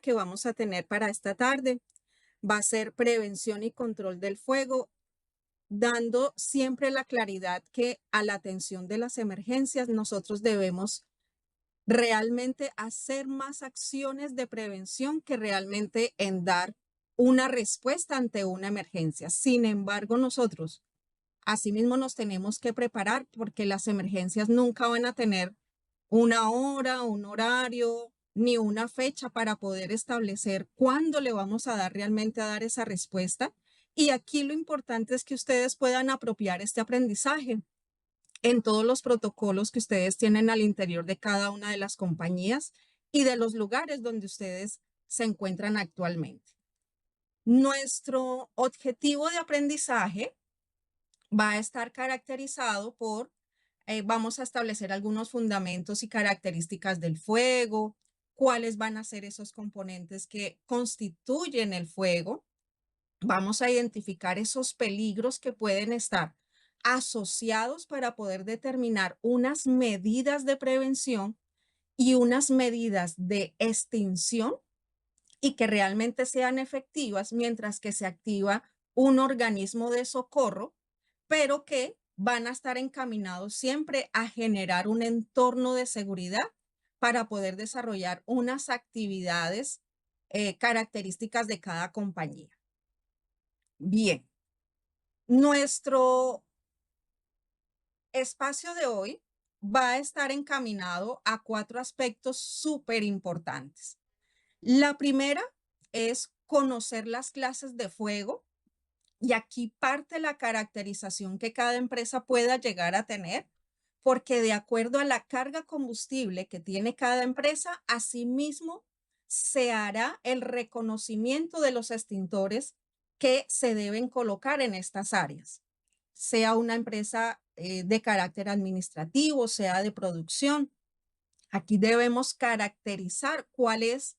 que vamos a tener para esta tarde va a ser prevención y control del fuego, dando siempre la claridad que a la atención de las emergencias nosotros debemos realmente hacer más acciones de prevención que realmente en dar una respuesta ante una emergencia. Sin embargo, nosotros asimismo nos tenemos que preparar porque las emergencias nunca van a tener una hora, un horario, ni una fecha para poder establecer cuándo le vamos a dar realmente a dar esa respuesta. Y aquí lo importante es que ustedes puedan apropiar este aprendizaje en todos los protocolos que ustedes tienen al interior de cada una de las compañías y de los lugares donde ustedes se encuentran actualmente. Nuestro objetivo de aprendizaje va a estar caracterizado por, vamos a establecer algunos fundamentos y características del fuego, cuáles van a ser esos componentes que constituyen el fuego. Vamos a identificar esos peligros que pueden estar asociados para poder determinar unas medidas de prevención y unas medidas de extinción y que realmente sean efectivas mientras que se activa un organismo de socorro, pero que van a estar encaminados siempre a generar un entorno de seguridad para poder desarrollar unas actividades características de cada compañía. Bien, nuestro espacio de hoy va a estar encaminado a 4 aspectos súper importantes. La primera es conocer las clases de fuego y aquí parte la caracterización que cada empresa pueda llegar a tener, porque de acuerdo a la carga combustible que tiene cada empresa, asimismo se hará el reconocimiento de los extintores que se deben colocar en estas áreas, sea una empresa de carácter administrativo, sea de producción. Aquí debemos caracterizar cuál es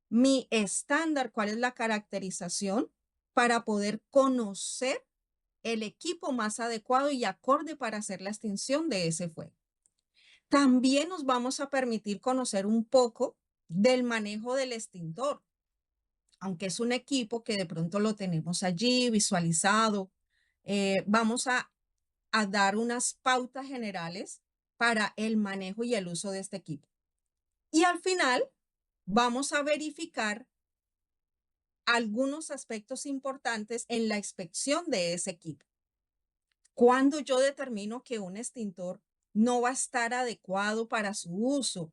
mi estándar, cuál es la caracterización para poder conocer el equipo más adecuado y acorde para hacer la extinción de ese fuego. También nos vamos a permitir conocer un poco del manejo del extintor, aunque es un equipo que de pronto lo tenemos allí visualizado. Vamos a dar unas pautas generales para el manejo y el uso de este equipo. Y al final vamos a verificar algunos aspectos importantes en la inspección de ese equipo. Cuando yo determino que un extintor no va a estar adecuado para su uso,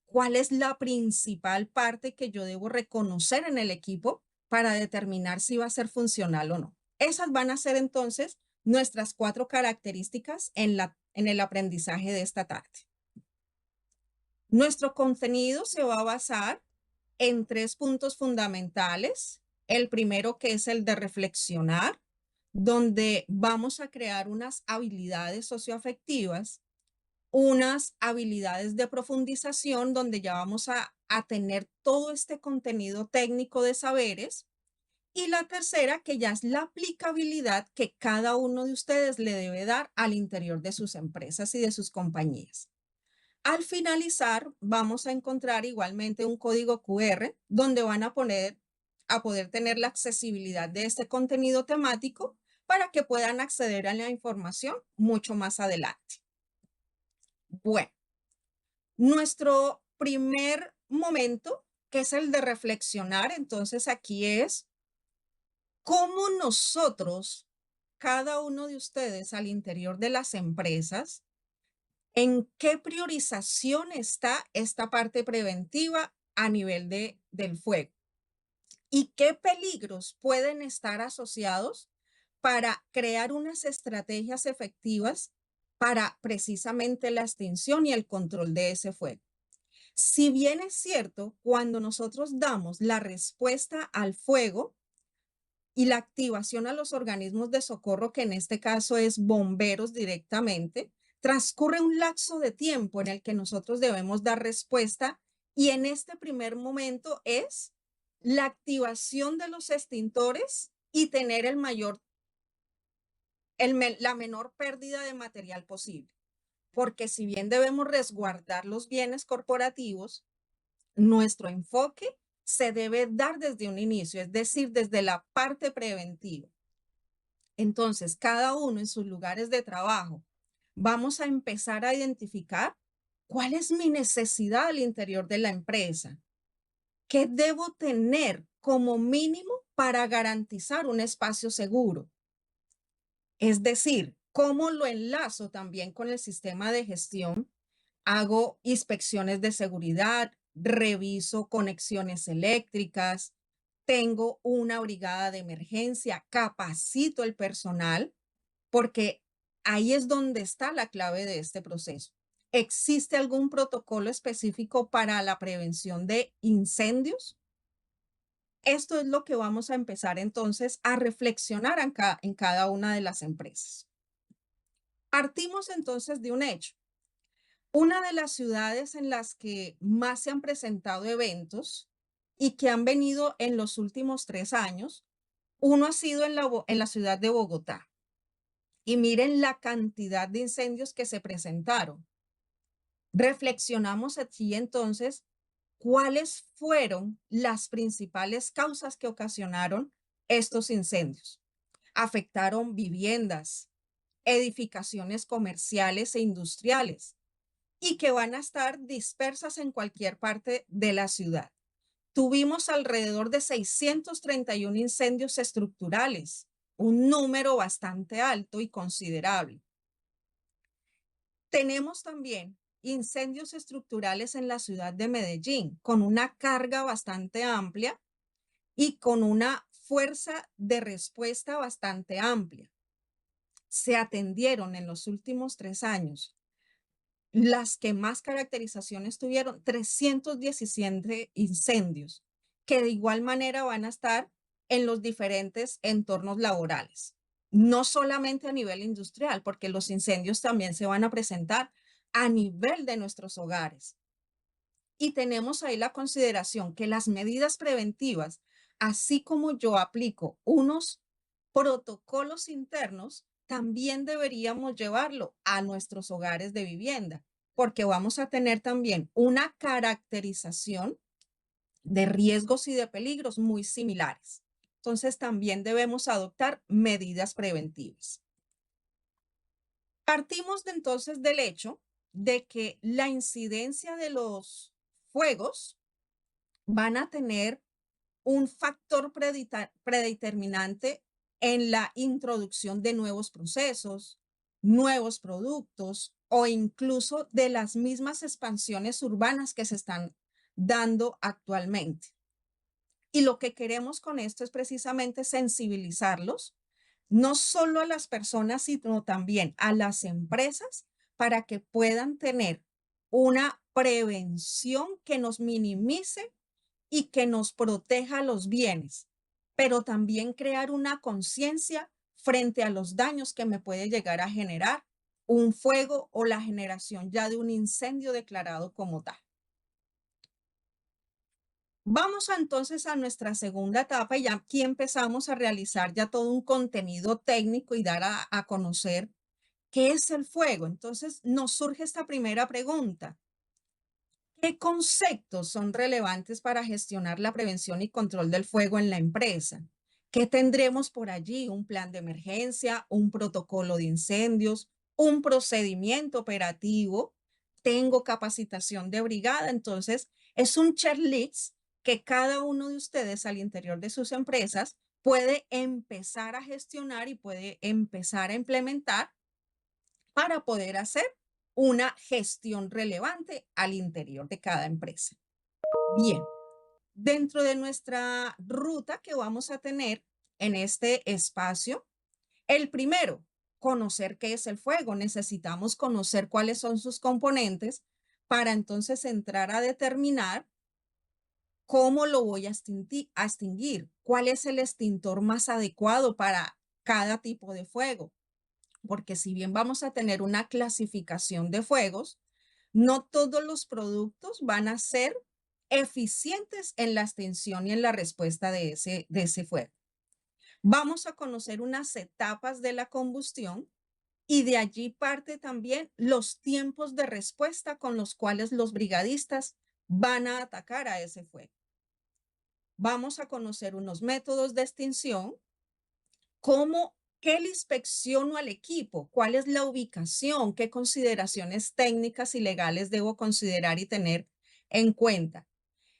¿cuál es la principal parte que yo debo reconocer en el equipo para determinar si va a ser funcional o no? Esas van a ser entonces nuestras 4 características en el aprendizaje de esta tarde. Nuestro contenido se va a basar en 3 puntos fundamentales. El primero, que es el de reflexionar, donde vamos a crear unas habilidades socioafectivas, unas habilidades de profundización, donde ya vamos a tener todo este contenido técnico de saberes. Y la tercera, que ya es la aplicabilidad que cada uno de ustedes le debe dar al interior de sus empresas y de sus compañías. Al finalizar, vamos a encontrar igualmente un código QR donde van a poder tener la accesibilidad de este contenido temático para que puedan acceder a la información mucho más adelante. Bueno, nuestro primer momento, que es el de reflexionar, entonces aquí es cómo nosotros, cada uno de ustedes al interior de las empresas, ¿en qué priorización está esta parte preventiva a nivel del fuego? ¿Y qué peligros pueden estar asociados para crear unas estrategias efectivas para precisamente la extinción y el control de ese fuego? Si bien es cierto, cuando nosotros damos la respuesta al fuego y la activación a los organismos de socorro, que en este caso es bomberos directamente, transcurre un lapso de tiempo en el que nosotros debemos dar respuesta y en este primer momento es la activación de los extintores y tener la menor pérdida de material posible. Porque si bien debemos resguardar los bienes corporativos, nuestro enfoque se debe dar desde un inicio, es decir, desde la parte preventiva. Entonces, cada uno en sus lugares de trabajo, vamos a empezar a identificar cuál es mi necesidad al interior de la empresa. ¿Qué debo tener como mínimo para garantizar un espacio seguro? Es decir, ¿cómo lo enlazo también con el sistema de gestión? Hago inspecciones de seguridad, reviso conexiones eléctricas, tengo una brigada de emergencia, capacito el personal, porque ahí es donde está la clave de este proceso. ¿Existe algún protocolo específico para la prevención de incendios? Esto es lo que vamos a empezar entonces a reflexionar en cada una de las empresas. Partimos entonces de un hecho. Una de las ciudades en las que más se han presentado eventos y que han venido en los últimos 3 años, uno ha sido en la ciudad de Bogotá. Y miren la cantidad de incendios que se presentaron. Reflexionamos aquí entonces cuáles fueron las principales causas que ocasionaron estos incendios. Afectaron viviendas, edificaciones comerciales e industriales y que van a estar dispersas en cualquier parte de la ciudad. Tuvimos alrededor de 631 incendios estructurales, un número bastante alto y considerable. Tenemos también incendios estructurales en la ciudad de Medellín, con una carga bastante amplia y con una fuerza de respuesta bastante amplia. Se atendieron en los últimos 3 años las que más caracterizaciones tuvieron, 317 incendios, que de igual manera van a estar en los diferentes entornos laborales, no solamente a nivel industrial, porque los incendios también se van a presentar a nivel de nuestros hogares. Y tenemos ahí la consideración que las medidas preventivas, así como yo aplico unos protocolos internos, también deberíamos llevarlo a nuestros hogares de vivienda, porque vamos a tener también una caracterización de riesgos y de peligros muy similares. Entonces, también debemos adoptar medidas preventivas. Partimos entonces del hecho de que la incidencia de los fuegos van a tener un factor predeterminante en la introducción de nuevos procesos, nuevos productos o incluso de las mismas expansiones urbanas que se están dando actualmente. Y lo que queremos con esto es precisamente sensibilizarlos, no solo a las personas, sino también a las empresas para que puedan tener una prevención que nos minimice y que nos proteja los bienes, pero también crear una conciencia frente a los daños que me puede llegar a generar un fuego o la generación ya de un incendio declarado como tal. Vamos entonces a nuestra segunda etapa y aquí empezamos a realizar ya todo un contenido técnico y dar a conocer qué es el fuego. Entonces nos surge esta primera pregunta. ¿Qué conceptos son relevantes para gestionar la prevención y control del fuego en la empresa? ¿Qué tendremos por allí? Un plan de emergencia, un protocolo de incendios, un procedimiento operativo. Tengo capacitación de brigada. Entonces, es un checklist que cada uno de ustedes al interior de sus empresas puede empezar a gestionar y puede empezar a implementar para poder hacer una gestión relevante al interior de cada empresa. Bien, dentro de nuestra ruta que vamos a tener en este espacio, el primero, conocer qué es el fuego. Necesitamos conocer cuáles son sus componentes para entonces entrar a determinar cómo lo voy a extinguir, cuál es el extintor más adecuado para cada tipo de fuego. Porque si bien vamos a tener una clasificación de fuegos, no todos los productos van a ser eficientes en la extinción y en la respuesta de ese fuego. Vamos a conocer unas etapas de la combustión y de allí parte también los tiempos de respuesta con los cuales los brigadistas van a atacar a ese fuego. Vamos a conocer unos métodos de extinción, cómo, qué le inspecciono al equipo, cuál es la ubicación, qué consideraciones técnicas y legales debo considerar y tener en cuenta.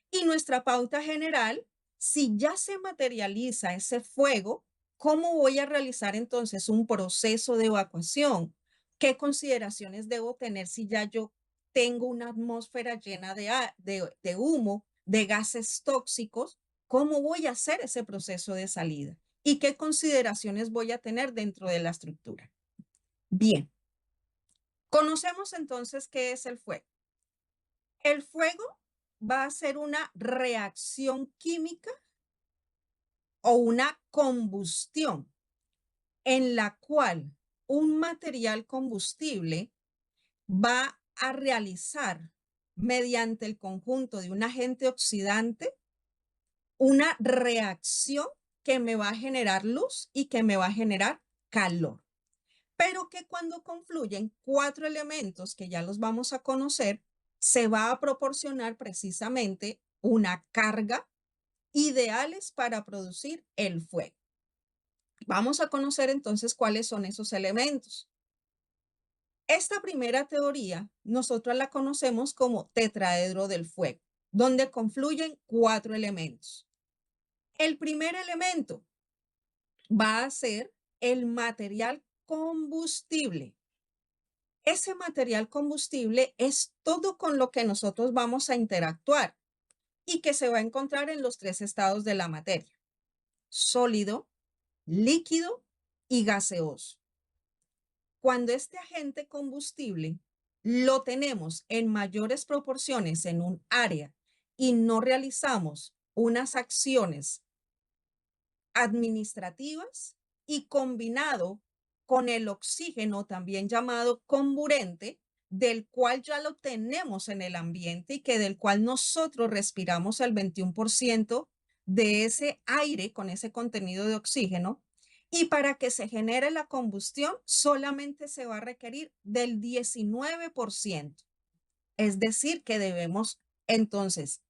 Y nuestra pauta general, si ya se materializa ese fuego, ¿cómo voy a realizar entonces un proceso de evacuación? ¿Qué consideraciones debo tener si ya yo tengo una atmósfera llena de humo, de gases tóxicos? ¿Cómo voy a hacer ese proceso de salida? ¿Y qué consideraciones voy a tener dentro de la estructura? Bien, conocemos entonces qué es el fuego. El fuego va a ser una reacción química o una combustión en la cual un material combustible va a realizar mediante el conjunto de un agente oxidante una reacción que me va a generar luz y que me va a generar calor. Pero que cuando confluyen cuatro elementos que ya los vamos a conocer, se va a proporcionar precisamente una carga ideales para producir el fuego. Vamos a conocer entonces cuáles son esos elementos. Esta primera teoría nosotros la conocemos como tetraedro del fuego, donde confluyen cuatro elementos. El primer elemento va a ser el material combustible. Ese material combustible es todo con lo que nosotros vamos a interactuar y que se va a encontrar en los tres estados de la materia: sólido, líquido y gaseoso. Cuando este agente combustible lo tenemos en mayores proporciones en un área y no realizamos unas acciones administrativas y combinado con el oxígeno, también llamado comburente, del cual ya lo tenemos en el ambiente y que del cual nosotros respiramos el 21% de ese aire con ese contenido de oxígeno. Y para que se genere la combustión, solamente se va a requerir del 19%. Es decir, que debemos entonces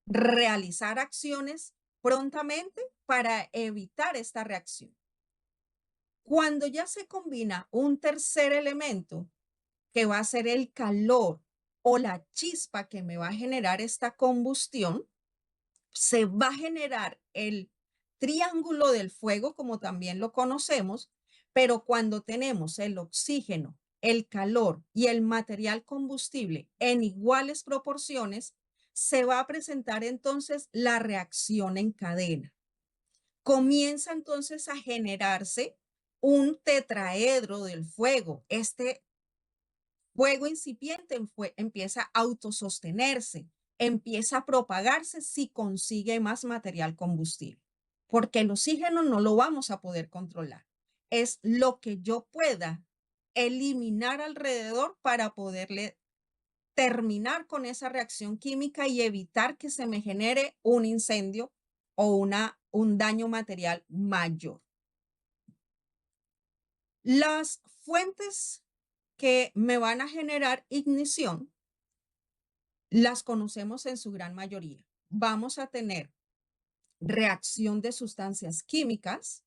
realizar acciones prontamente para evitar esta reacción. Cuando ya se combina un tercer elemento, que va a ser el calor o la chispa que me va a generar esta combustión, se va a generar el triángulo del fuego, como también lo conocemos, pero cuando tenemos el oxígeno, el calor y el material combustible en iguales proporciones, se va a presentar entonces la reacción en cadena. Comienza entonces a generarse un tetraedro del fuego. Este fuego incipiente empieza a autosostenerse, empieza a propagarse si consigue más material combustible, porque el oxígeno no lo vamos a poder controlar. Es lo que yo pueda eliminar alrededor para poderle terminar con esa reacción química y evitar que se me genere un incendio o un daño material mayor. Las fuentes que me van a generar ignición las conocemos en su gran mayoría. Vamos a tener reacción de sustancias químicas,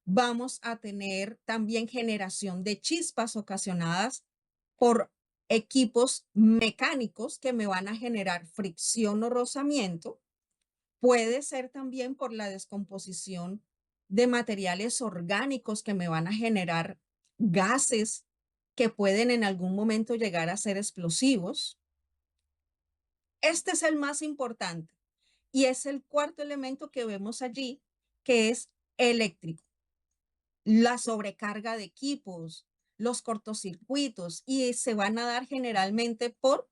vamos a tener también generación de chispas ocasionadas por equipos mecánicos que me van a generar fricción o rozamiento. Puede ser también por la descomposición de materiales orgánicos que me van a generar gases que pueden en algún momento llegar a ser explosivos. Este es el más importante y es el cuarto elemento que vemos allí, que es eléctrico. La sobrecarga de equipos, los cortocircuitos, y se van a dar generalmente por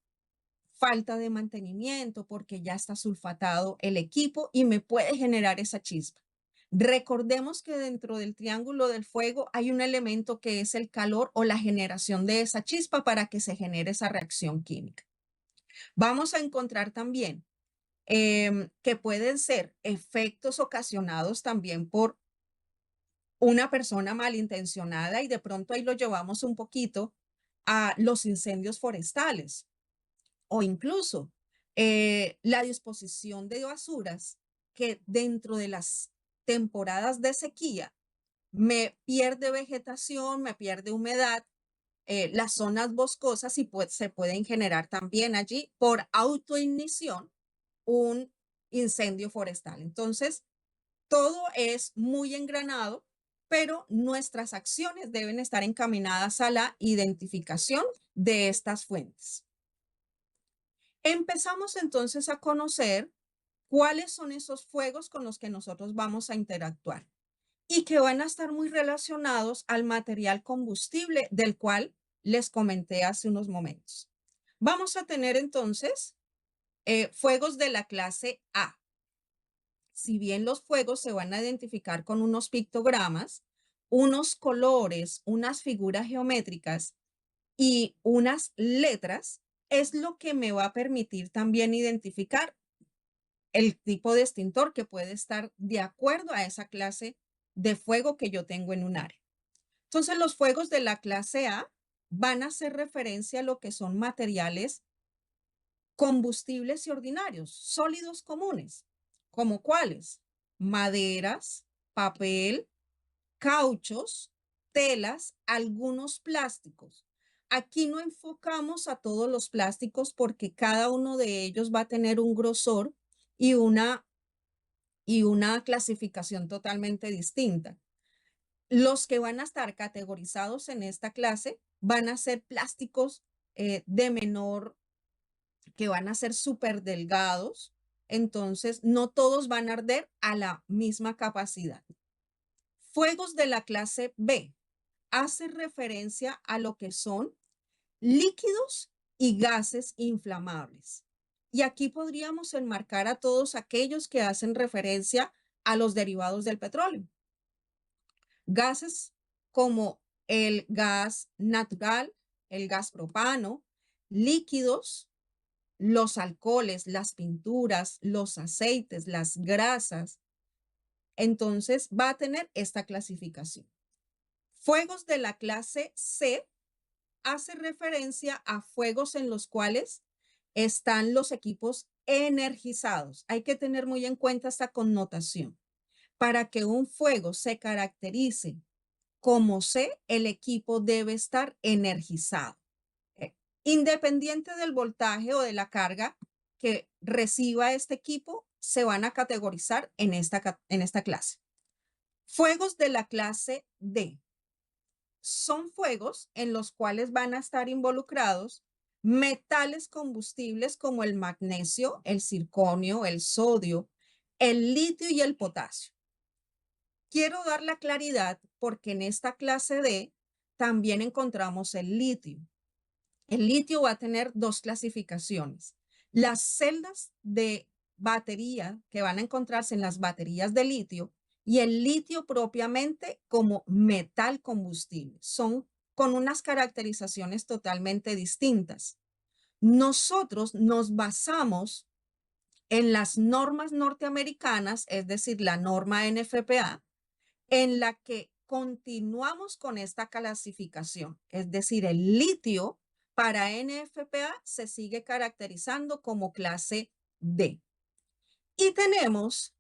falta de mantenimiento, porque ya está sulfatado el equipo y me puede generar esa chispa. Recordemos que dentro del triángulo del fuego hay un elemento que es el calor o la generación de esa chispa para que se genere esa reacción química. Vamos a encontrar también que pueden ser efectos ocasionados también por una persona malintencionada y de pronto ahí lo llevamos un poquito a los incendios forestales o incluso la disposición de basuras que dentro de las temporadas de sequía me pierde vegetación, me pierde humedad, las zonas boscosas y pues, se pueden generar también allí por autoignición un incendio forestal. Entonces, todo es muy engranado, pero nuestras acciones deben estar encaminadas a la identificación de estas fuentes. Empezamos entonces a conocer cuáles son esos fuegos con los que nosotros vamos a interactuar y que van a estar muy relacionados al material combustible del cual les comenté hace unos momentos. Vamos a tener entonces fuegos de la clase A. Si bien los fuegos se van a identificar con unos pictogramas, unos colores, unas figuras geométricas y unas letras, es lo que me va a permitir también identificar el tipo de extintor que puede estar de acuerdo a esa clase de fuego que yo tengo en un área. Entonces, los fuegos de la clase A van a hacer referencia a lo que son materiales combustibles y ordinarios, sólidos comunes, como cuáles: maderas, papel, cauchos, telas, algunos plásticos. Aquí no enfocamos a todos los plásticos porque cada uno de ellos va a tener un grosor y una clasificación totalmente distinta. Los que van a estar categorizados en esta clase van a ser plásticos de menor, que van a ser súper delgados, entonces no todos van a arder a la misma capacidad. Fuegos de la clase B hace referencia a lo que son líquidos y gases inflamables. Y aquí podríamos enmarcar a todos aquellos que hacen referencia a los derivados del petróleo. Gases como el gas natural, el gas propano, líquidos, los alcoholes, las pinturas, los aceites, las grasas. Entonces va a tener esta clasificación. Fuegos de la clase C hace referencia a fuegos en los cuales están los equipos energizados. Hay que tener muy en cuenta esta connotación. Para que un fuego se caracterice como C, el equipo debe estar energizado. Independiente del voltaje o de la carga que reciba este equipo, se van a categorizar en esta clase. Fuegos de la clase D son fuegos en los cuales van a estar involucrados metales combustibles como el magnesio, el circonio, el sodio, el litio y el potasio. Quiero dar la claridad porque en esta clase D también encontramos el litio. El litio va a tener dos clasificaciones. Las celdas de batería que van a encontrarse en las baterías de litio y el litio propiamente como metal combustible. Son con unas caracterizaciones totalmente distintas. Nosotros nos basamos en las normas norteamericanas, es decir, la norma NFPA, en la que continuamos con esta clasificación. Es decir, el litio para NFPA se sigue caracterizando como clase D. Y tenemos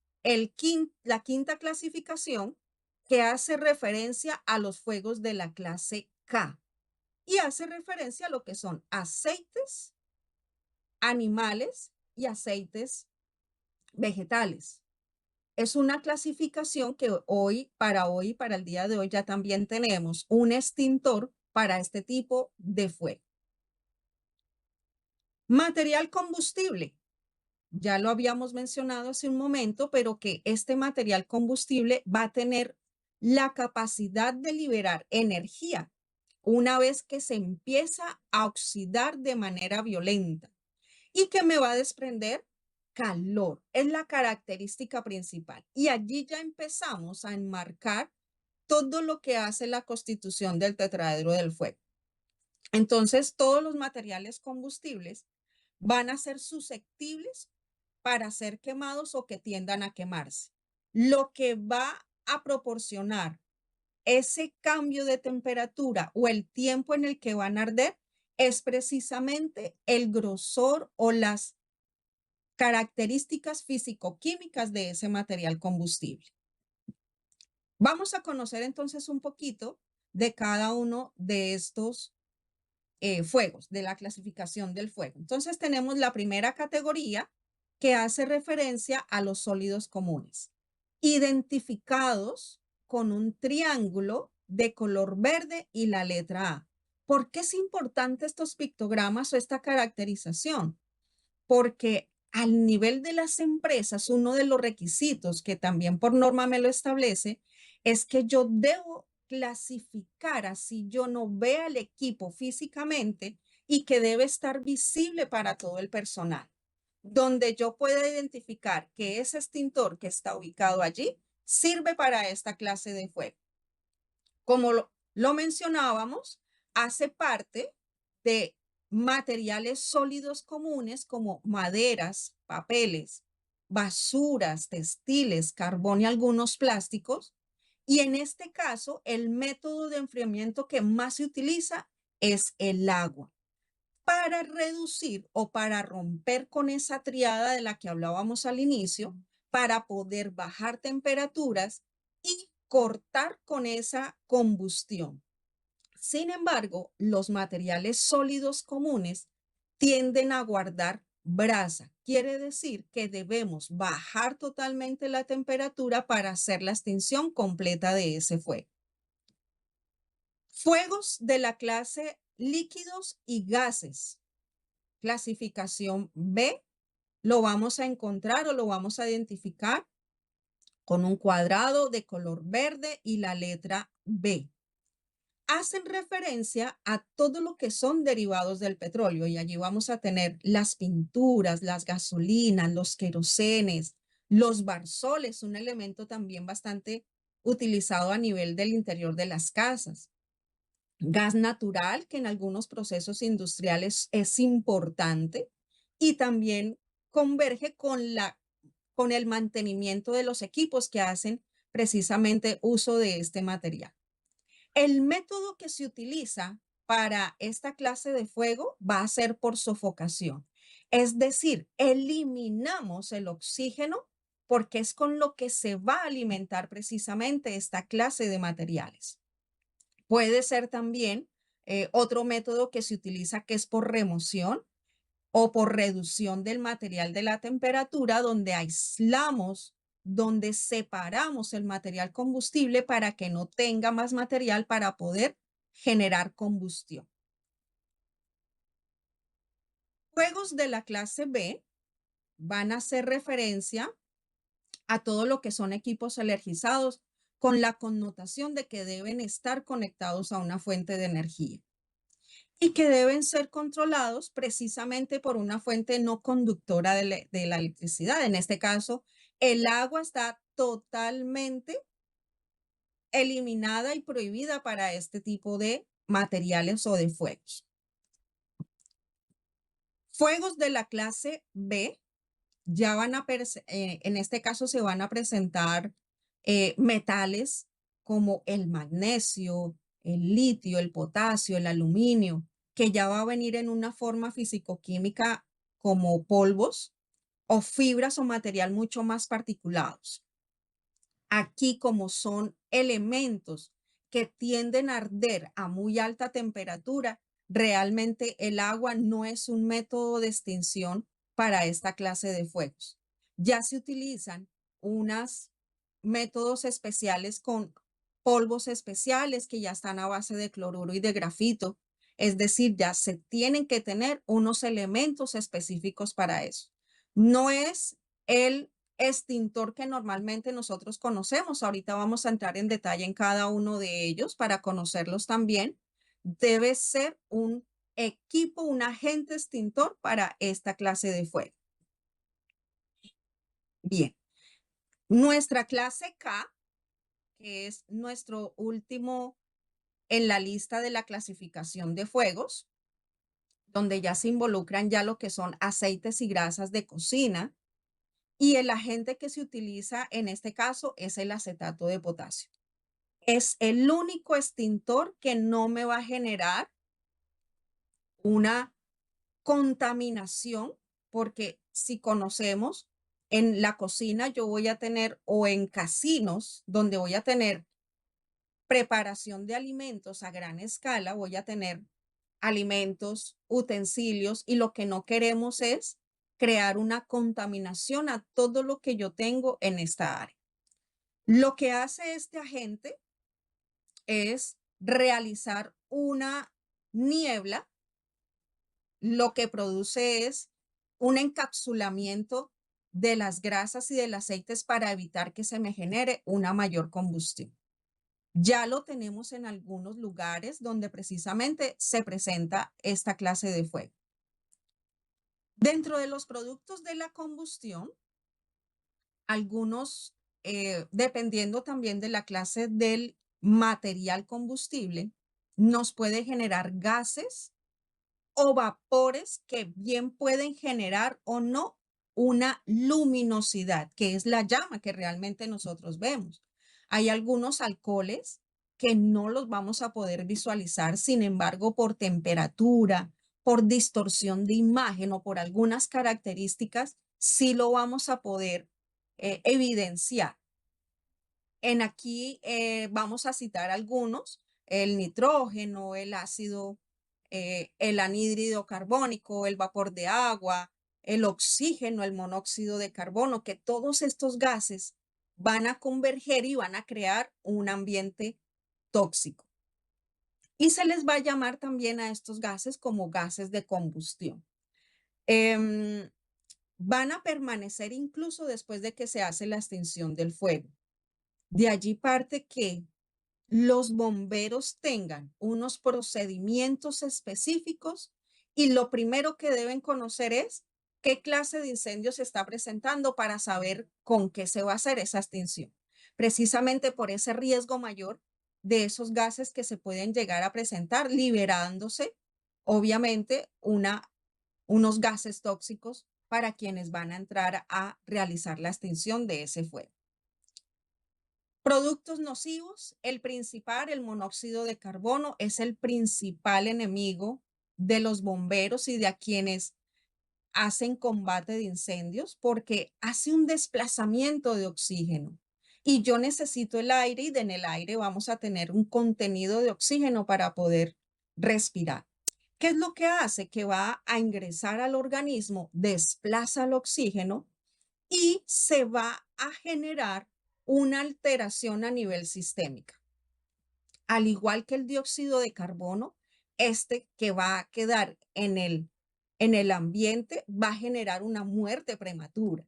la quinta clasificación que hace referencia a los fuegos de la clase K y hace referencia a lo que son aceites animales y aceites vegetales. Es una clasificación que para el día de hoy, ya también tenemos un extintor para este tipo de fuego. Material combustible. Ya lo habíamos mencionado hace un momento, pero que este material combustible va a tener la capacidad de liberar energía una vez que se empieza a oxidar de manera violenta y que me va a desprender calor. Es la característica principal. Y allí ya empezamos a enmarcar todo lo que hace la constitución del tetraedro del fuego. Entonces, todos los materiales combustibles van a ser susceptibles para ser quemados o que tiendan a quemarse. Lo que va a proporcionar ese cambio de temperatura o el tiempo en el que van a arder es precisamente el grosor o las características físico-químicas de ese material combustible. Vamos a conocer entonces un poquito de cada uno de estos fuegos, de la clasificación del fuego. Entonces tenemos la primera categoría que hace referencia a los sólidos comunes, identificados con un triángulo de color verde y la letra A. ¿Por qué es importante estos pictogramas o esta caracterización? Porque al nivel de las empresas, uno de los requisitos que también por norma me lo establece, es que yo debo clasificar así yo no vea el equipo físicamente y que debe estar visible para todo el personal, donde yo pueda identificar que ese extintor que está ubicado allí sirve para esta clase de fuego. Como lo mencionábamos, hace parte de materiales sólidos comunes como maderas, papeles, basuras, textiles, carbón y algunos plásticos. Y en este caso, el método de enfriamiento que más se utiliza es el agua para reducir o para romper con esa triada de la que hablábamos al inicio, para poder bajar temperaturas y cortar con esa combustión. Sin embargo, los materiales sólidos comunes tienden a guardar brasa. Quiere decir que debemos bajar totalmente la temperatura para hacer la extinción completa de ese fuego. Fuegos de la clase líquidos y gases. Clasificación B, lo vamos a encontrar o lo vamos a identificar con un cuadrado de color verde y la letra B. Hacen referencia a todo lo que son derivados del petróleo y allí vamos a tener las pinturas, las gasolinas, los querosenes, los barzoles, un elemento también bastante utilizado a nivel del interior de las casas. Gas natural, que en algunos procesos industriales es importante y también converge con el mantenimiento de los equipos que hacen precisamente uso de este material. El método que se utiliza para esta clase de fuego va a ser por sofocación. Es decir, eliminamos el oxígeno porque es con lo que se va a alimentar precisamente esta clase de materiales. Puede ser también otro método que se utiliza que es por remoción o por reducción del material de la temperatura, donde aislamos, donde separamos el material combustible para que no tenga más material para poder generar combustión. Fuegos de la clase B van a hacer referencia a todo lo que son equipos energizados con la connotación de que deben estar conectados a una fuente de energía y que deben ser controlados precisamente por una fuente no conductora de la electricidad. En este caso, el agua está totalmente eliminada y prohibida para este tipo de materiales o de fuegos. Fuegos de la clase B ya van a, en este caso se van a presentar metales como el magnesio, el litio, el potasio, el aluminio, que ya va a venir en una forma físico-química como polvos o fibras o material mucho más particulados. Aquí, como son elementos que tienden a arder a muy alta temperatura, realmente el agua no es un método de extinción para esta clase de fuegos. Ya se utilizan unos métodos especiales con polvos especiales que ya están a base de cloruro y de grafito. Es decir, ya se tienen que tener unos elementos específicos para eso. No es el extintor que normalmente nosotros conocemos. Ahorita vamos a entrar en detalle en cada uno de ellos para conocerlos también. Debe ser un equipo, un agente extintor para esta clase de fuego. Bien, nuestra clase K, que es nuestro último en la lista de la clasificación de fuegos, donde ya se involucran ya lo que son aceites y grasas de cocina, y el agente que se utiliza en este caso es el acetato de potasio. Es el único extintor que no me va a generar una contaminación porque si conocemos, en la cocina yo voy a tener, o en casinos donde voy a tener preparación de alimentos a gran escala, voy a tener alimentos, utensilios, y lo que no queremos es crear una contaminación a todo lo que yo tengo en esta área. Lo que hace este agente es realizar una niebla, lo que produce es un encapsulamiento de las grasas y del aceites para evitar que se me genere una mayor combustión. Ya lo tenemos en algunos lugares donde precisamente se presenta esta clase de fuego. Dentro de los productos de la combustión, algunos, dependiendo también de la clase del material combustible, nos puede generar gases o vapores que bien pueden generar o no una luminosidad, que es la llama que realmente nosotros vemos. Hay algunos alcoholes que no los vamos a poder visualizar, sin embargo, por temperatura, por distorsión de imagen o por algunas características, sí lo vamos a poder evidenciar. En aquí vamos a citar algunos: el nitrógeno, el ácido, el anhídrido carbónico, el vapor de agua, el oxígeno, el monóxido de carbono, que todos estos gases van a converger y van a crear un ambiente tóxico. Y se les va a llamar también a estos gases como gases de combustión. Van a permanecer incluso después de que se hace la extinción del fuego. De allí parte que los bomberos tengan unos procedimientos específicos, y lo primero que deben conocer es qué clase de incendio se está presentando para saber con qué se va a hacer esa extinción. Precisamente por ese riesgo mayor de esos gases que se pueden llegar a presentar, liberándose, obviamente, unos gases tóxicos para quienes van a entrar a realizar la extinción de ese fuego. Productos nocivos, el principal, el monóxido de carbono, es el principal enemigo de los bomberos y de a quienes hacen combate de incendios, porque hace un desplazamiento de oxígeno. Y yo necesito el aire, y en el aire vamos a tener un contenido de oxígeno para poder respirar. ¿Qué es lo que hace? Que va a ingresar al organismo, desplaza el oxígeno y se va a generar una alteración a nivel sistémica. Al igual que el dióxido de carbono, este que va a quedar en el ambiente va a generar una muerte prematura.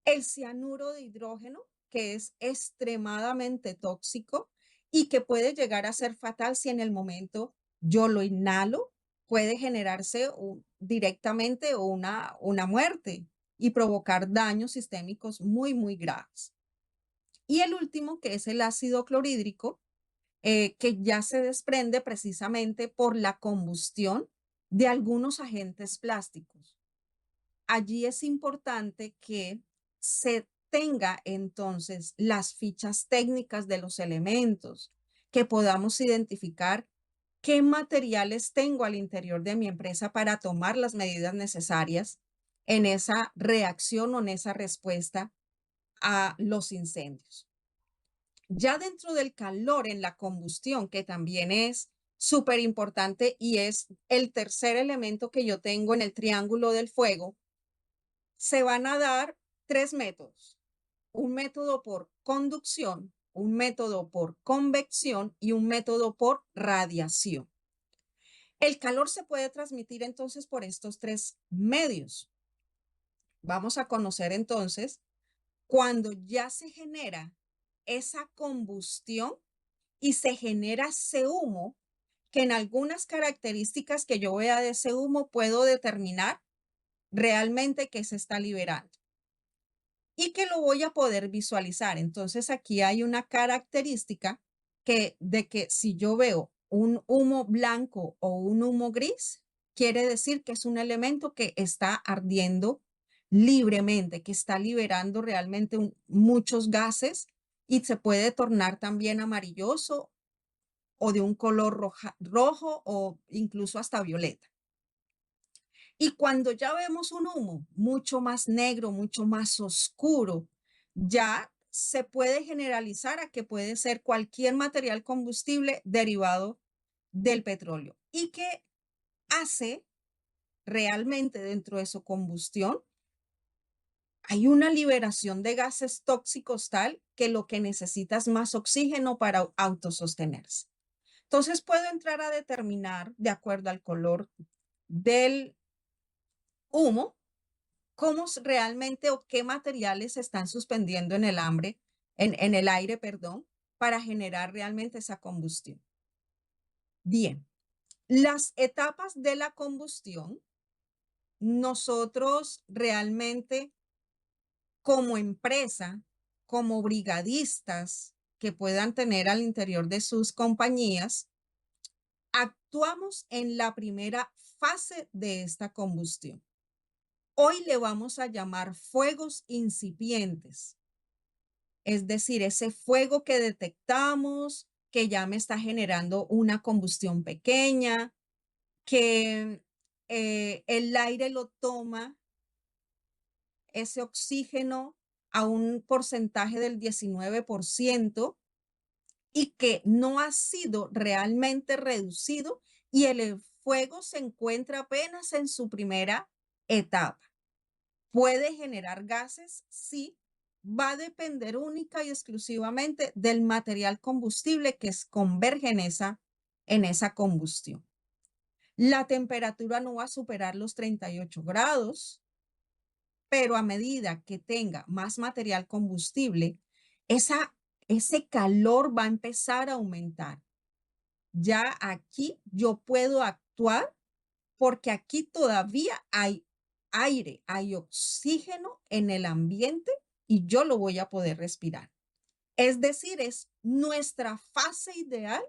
El cianuro de hidrógeno, que es extremadamente tóxico y que puede llegar a ser fatal si en el momento yo lo inhalo, puede generarse directamente una muerte y provocar daños sistémicos muy, muy graves. Y el último, que es el ácido clorhídrico, que ya se desprende precisamente por la combustión de algunos agentes plásticos. Allí es importante que se tenga entonces las fichas técnicas de los elementos, que podamos identificar qué materiales tengo al interior de mi empresa para tomar las medidas necesarias en esa reacción o en esa respuesta a los incendios. Ya dentro del calor en la combustión, que también es súper importante y es el tercer elemento que yo tengo en el triángulo del fuego, se van a dar tres métodos: un método por conducción, un método por convección y un método por radiación. El calor se puede transmitir entonces por estos tres medios. Vamos a conocer entonces cuando ya se genera esa combustión y se genera ese humo, que en algunas características que yo vea de ese humo puedo determinar realmente qué se está liberando y que lo voy a poder visualizar. Entonces aquí hay una característica de que si yo veo un humo blanco o un humo gris, quiere decir que es un elemento que está ardiendo libremente, que está liberando realmente muchos gases, y se puede tornar también amarilloso o de un color rojo o incluso hasta violeta. Y cuando ya vemos un humo mucho más negro, mucho más oscuro, ya se puede generalizar a que puede ser cualquier material combustible derivado del petróleo. ¿Y qué hace realmente dentro de su combustión? Hay una liberación de gases tóxicos tal que lo que necesita es más oxígeno para autosostenerse. Entonces puedo entrar a determinar, de acuerdo al color del humo, cómo realmente o qué materiales se están suspendiendo en en el aire, perdón, para generar realmente esa combustión. Bien, las etapas de la combustión, nosotros realmente como empresa, como brigadistas que puedan tener al interior de sus compañías, actuamos en la primera fase de esta combustión. Hoy le vamos a llamar fuegos incipientes, es decir, ese fuego que detectamos, que ya me está generando una combustión pequeña, que el aire lo toma, ese oxígeno a un porcentaje del 19% y que no ha sido realmente reducido y el fuego se encuentra apenas en su primera etapa. ¿Puede generar gases? Sí. Va a depender única y exclusivamente del material combustible que converge en esa combustión. La temperatura no va a superar los 38 grados, pero a medida que tenga más material combustible, ese calor va a empezar a aumentar. Ya aquí yo puedo actuar porque aquí todavía hay aire, hay oxígeno en el ambiente y yo lo voy a poder respirar. Es decir, es nuestra fase ideal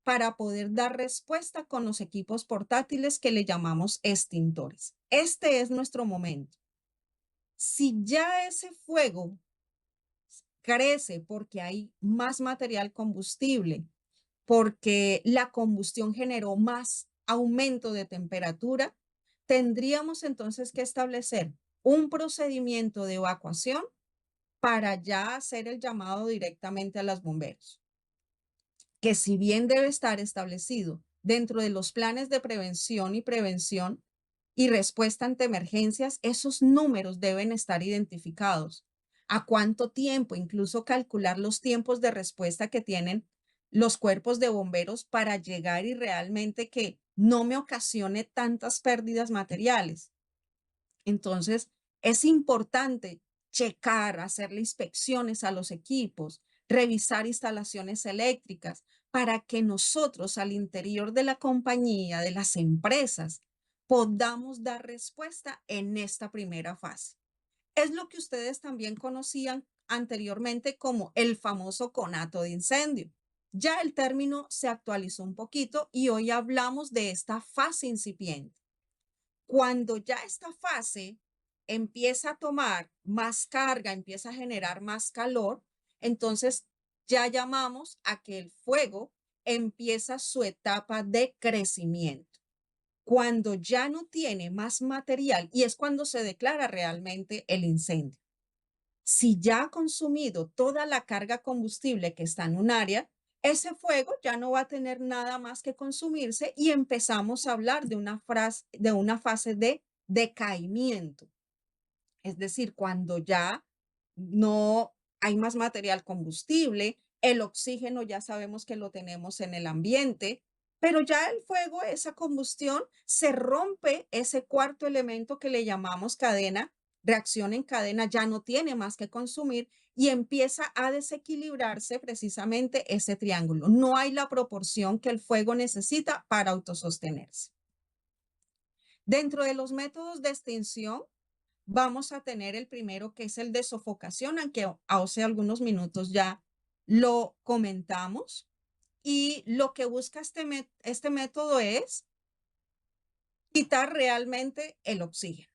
para poder dar respuesta con los equipos portátiles que le llamamos extintores. Este es nuestro momento. Si ya ese fuego crece porque hay más material combustible, porque la combustión generó más aumento de temperatura, tendríamos entonces que establecer un procedimiento de evacuación para ya hacer el llamado directamente a los bomberos, que si bien debe estar establecido dentro de los planes de prevención y respuesta ante emergencias, esos números deben estar identificados. ¿A cuánto tiempo? Incluso calcular los tiempos de respuesta que tienen los cuerpos de bomberos para llegar y realmente que no me ocasione tantas pérdidas materiales. Entonces, es importante checar, hacerle inspecciones a los equipos, revisar instalaciones eléctricas para que nosotros al interior de la compañía, de las empresas, podamos dar respuesta en esta primera fase. Es lo que ustedes también conocían anteriormente como el famoso conato de incendio. Ya el término se actualizó un poquito y hoy hablamos de esta fase incipiente. Cuando ya esta fase empieza a tomar más carga, empieza a generar más calor, entonces ya llamamos a que el fuego empieza su etapa de crecimiento. Cuando ya no tiene más material y es cuando se declara realmente el incendio. Si ya ha consumido toda la carga combustible que está en un área, ese fuego ya no va a tener nada más que consumirse y empezamos a hablar de una fase de decaimiento. Es decir, cuando ya no hay más material combustible, el oxígeno ya sabemos que lo tenemos en el ambiente, pero ya el fuego, esa combustión, se rompe ese cuarto elemento que le llamamos cadena, reacción en cadena, ya no tiene más que consumir y empieza a desequilibrarse precisamente ese triángulo. No hay la proporción que el fuego necesita para autosostenerse. Dentro de los métodos de extinción, vamos a tener el primero que es el de sofocación, aunque hace algunos minutos ya lo comentamos. Y lo que busca este método es quitar realmente el oxígeno.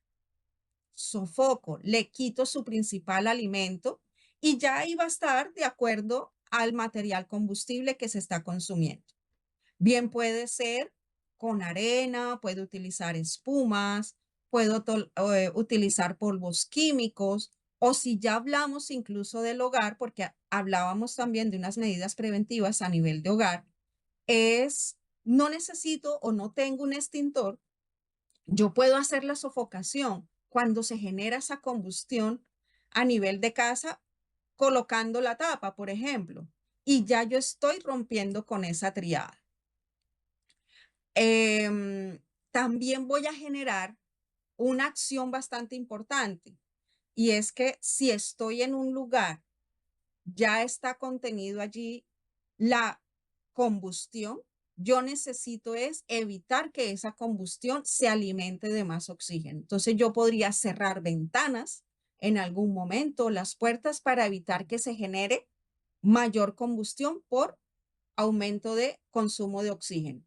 Sofoco, le quito su principal alimento y ya ahí va a estar de acuerdo al material combustible que se está consumiendo. Bien puede ser con arena, puede utilizar espumas, puedo utilizar polvos químicos, o si ya hablamos incluso del hogar, porque hablábamos también de unas medidas preventivas a nivel de hogar, es no necesito o no tengo un extintor, yo puedo hacer la sofocación cuando se genera esa combustión a nivel de casa colocando la tapa, por ejemplo, y ya yo estoy rompiendo con esa triada. También voy a generar una acción bastante importante, y es que si estoy en un lugar, ya está contenido allí la combustión, yo necesito es evitar que esa combustión se alimente de más oxígeno. Entonces yo podría cerrar ventanas en algún momento, las puertas, para evitar que se genere mayor combustión por aumento de consumo de oxígeno.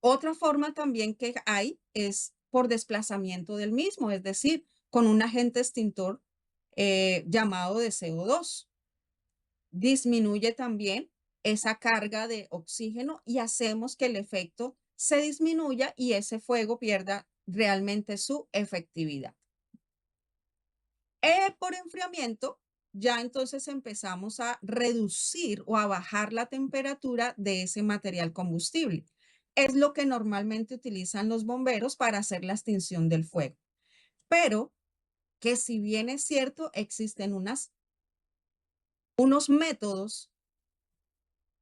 Otra forma también que hay es por desplazamiento del mismo, es decir, con un agente extintor llamado de CO2. Disminuye también esa carga de oxígeno y hacemos que el efecto se disminuya y ese fuego pierda realmente su efectividad. Por enfriamiento, ya entonces empezamos a reducir o a bajar la temperatura de ese material combustible. Es lo que normalmente utilizan los bomberos para hacer la extinción del fuego. Pero que si bien es cierto, existen unos métodos,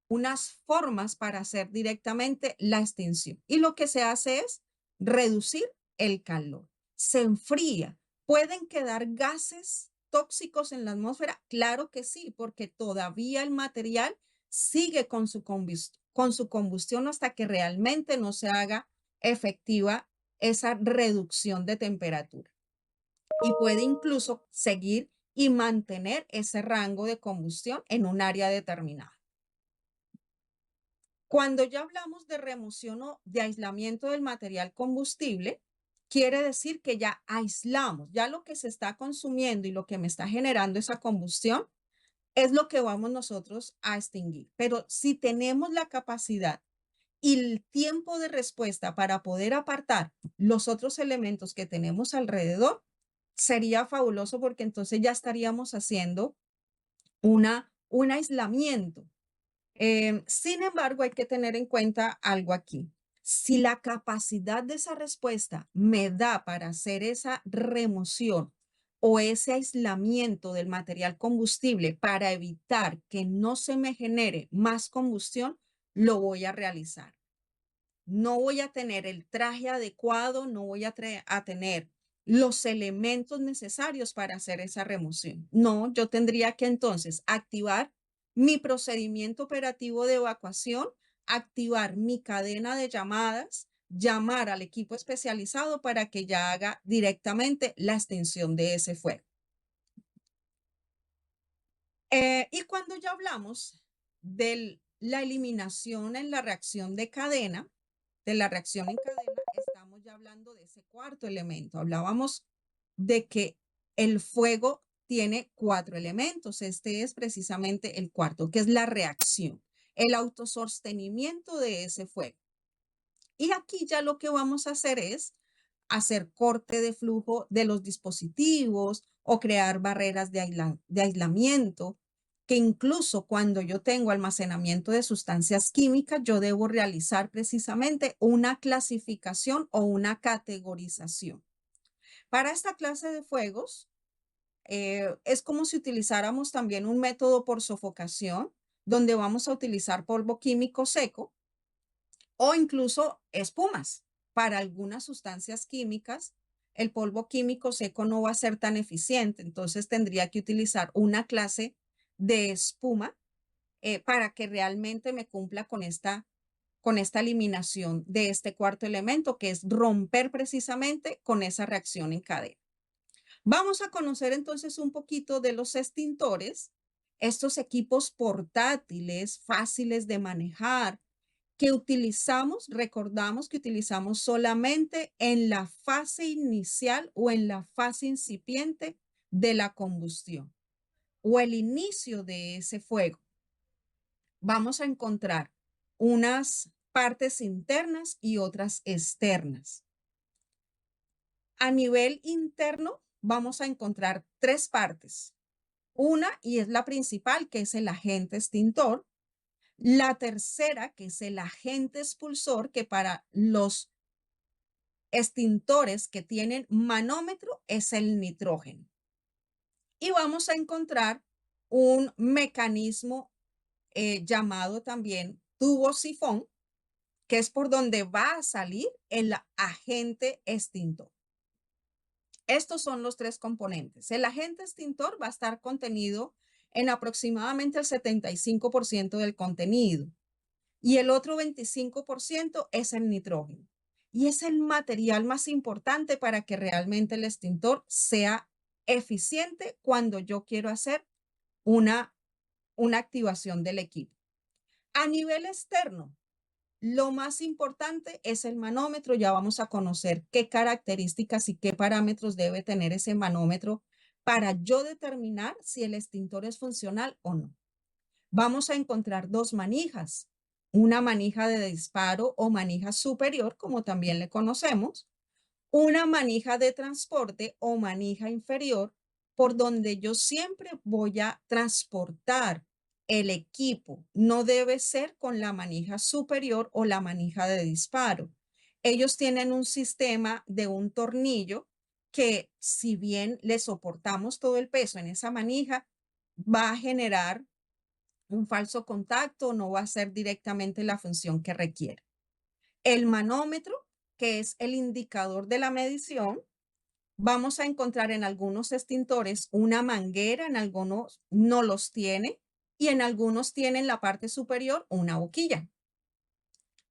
unas formas para hacer directamente la extinción. Y lo que se hace es reducir el calor. Se enfría. ¿Pueden quedar gases tóxicos en la atmósfera? Claro que sí, porque todavía el material sigue con su combustión hasta que realmente no se haga efectiva esa reducción de temperatura. Y puede incluso seguir y mantener ese rango de combustión en un área determinada. Cuando ya hablamos de remoción o de aislamiento del material combustible, quiere decir que ya aislamos, ya lo que se está consumiendo y lo que me está generando esa combustión es lo que vamos nosotros a extinguir. Pero si tenemos la capacidad y el tiempo de respuesta para poder apartar los otros elementos que tenemos alrededor, sería fabuloso, porque entonces ya estaríamos haciendo un aislamiento. Sin embargo, hay que tener en cuenta algo aquí. Si la capacidad de esa respuesta me da para hacer esa remoción o ese aislamiento del material combustible para evitar que no se me genere más combustión, lo voy a realizar. No voy a tener el traje adecuado, no voy a tener los elementos necesarios para hacer esa remoción. No, yo tendría que entonces activar mi procedimiento operativo de evacuación, activar mi cadena de llamadas, llamar al equipo especializado para que ya haga directamente la extinción de ese fuego. Y cuando ya hablamos de la eliminación en la reacción de cadena, de la reacción en cadena, estamos ya hablando de ese cuarto elemento. Hablábamos de que el fuego tiene 4 elementos. Este es precisamente el cuarto, que es la reacción, el autosostenimiento de ese fuego. Y aquí ya lo que vamos a hacer es hacer corte de flujo de los dispositivos o crear barreras de aislamiento, que incluso cuando yo tengo almacenamiento de sustancias químicas, yo debo realizar precisamente una clasificación o una categorización. Para esta clase de fuegos, es como si utilizáramos también un método por sofocación, donde vamos a utilizar polvo químico seco o incluso espumas. Para algunas sustancias químicas, el polvo químico seco no va a ser tan eficiente, entonces tendría que utilizar una clase de espuma para que realmente me cumpla con esta eliminación de este cuarto elemento, que es romper precisamente con esa reacción en cadena. Vamos a conocer entonces un poquito de los extintores, estos equipos portátiles, fáciles de manejar, que utilizamos, recordamos que utilizamos solamente en la fase inicial o en la fase incipiente de la combustión o el inicio de ese fuego. Vamos a encontrar unas partes internas y otras externas. A nivel interno, vamos a encontrar tres partes. Una, y es la principal, que es el agente extintor. La tercera, que es el agente expulsor, que para los extintores que tienen manómetro es el nitrógeno. Y vamos a encontrar un mecanismo llamado también tubo sifón, que es por donde va a salir el agente extintor. Estos son los tres componentes. El agente extintor va a estar contenido en aproximadamente el 75% del contenido y el otro 25% es el nitrógeno. Y es el material más importante para que realmente el extintor sea eficiente cuando yo quiero hacer una activación del equipo. A nivel externo, lo más importante es el manómetro. Ya vamos a conocer qué características y qué parámetros debe tener ese manómetro para yo determinar si el extintor es funcional o no. Vamos a encontrar dos manijas, una manija de disparo o manija superior, como también le conocemos, una manija de transporte o manija inferior, por donde yo siempre voy a transportar el equipo. No debe ser con la manija superior o la manija de disparo. Ellos tienen un sistema de un tornillo que, si bien le soportamos todo el peso en esa manija, va a generar un falso contacto, no va a ser directamente la función que requiere. El manómetro, que es el indicador de la medición, vamos a encontrar en algunos extintores una manguera, en algunos no los tiene y en algunos tienen la parte superior una boquilla.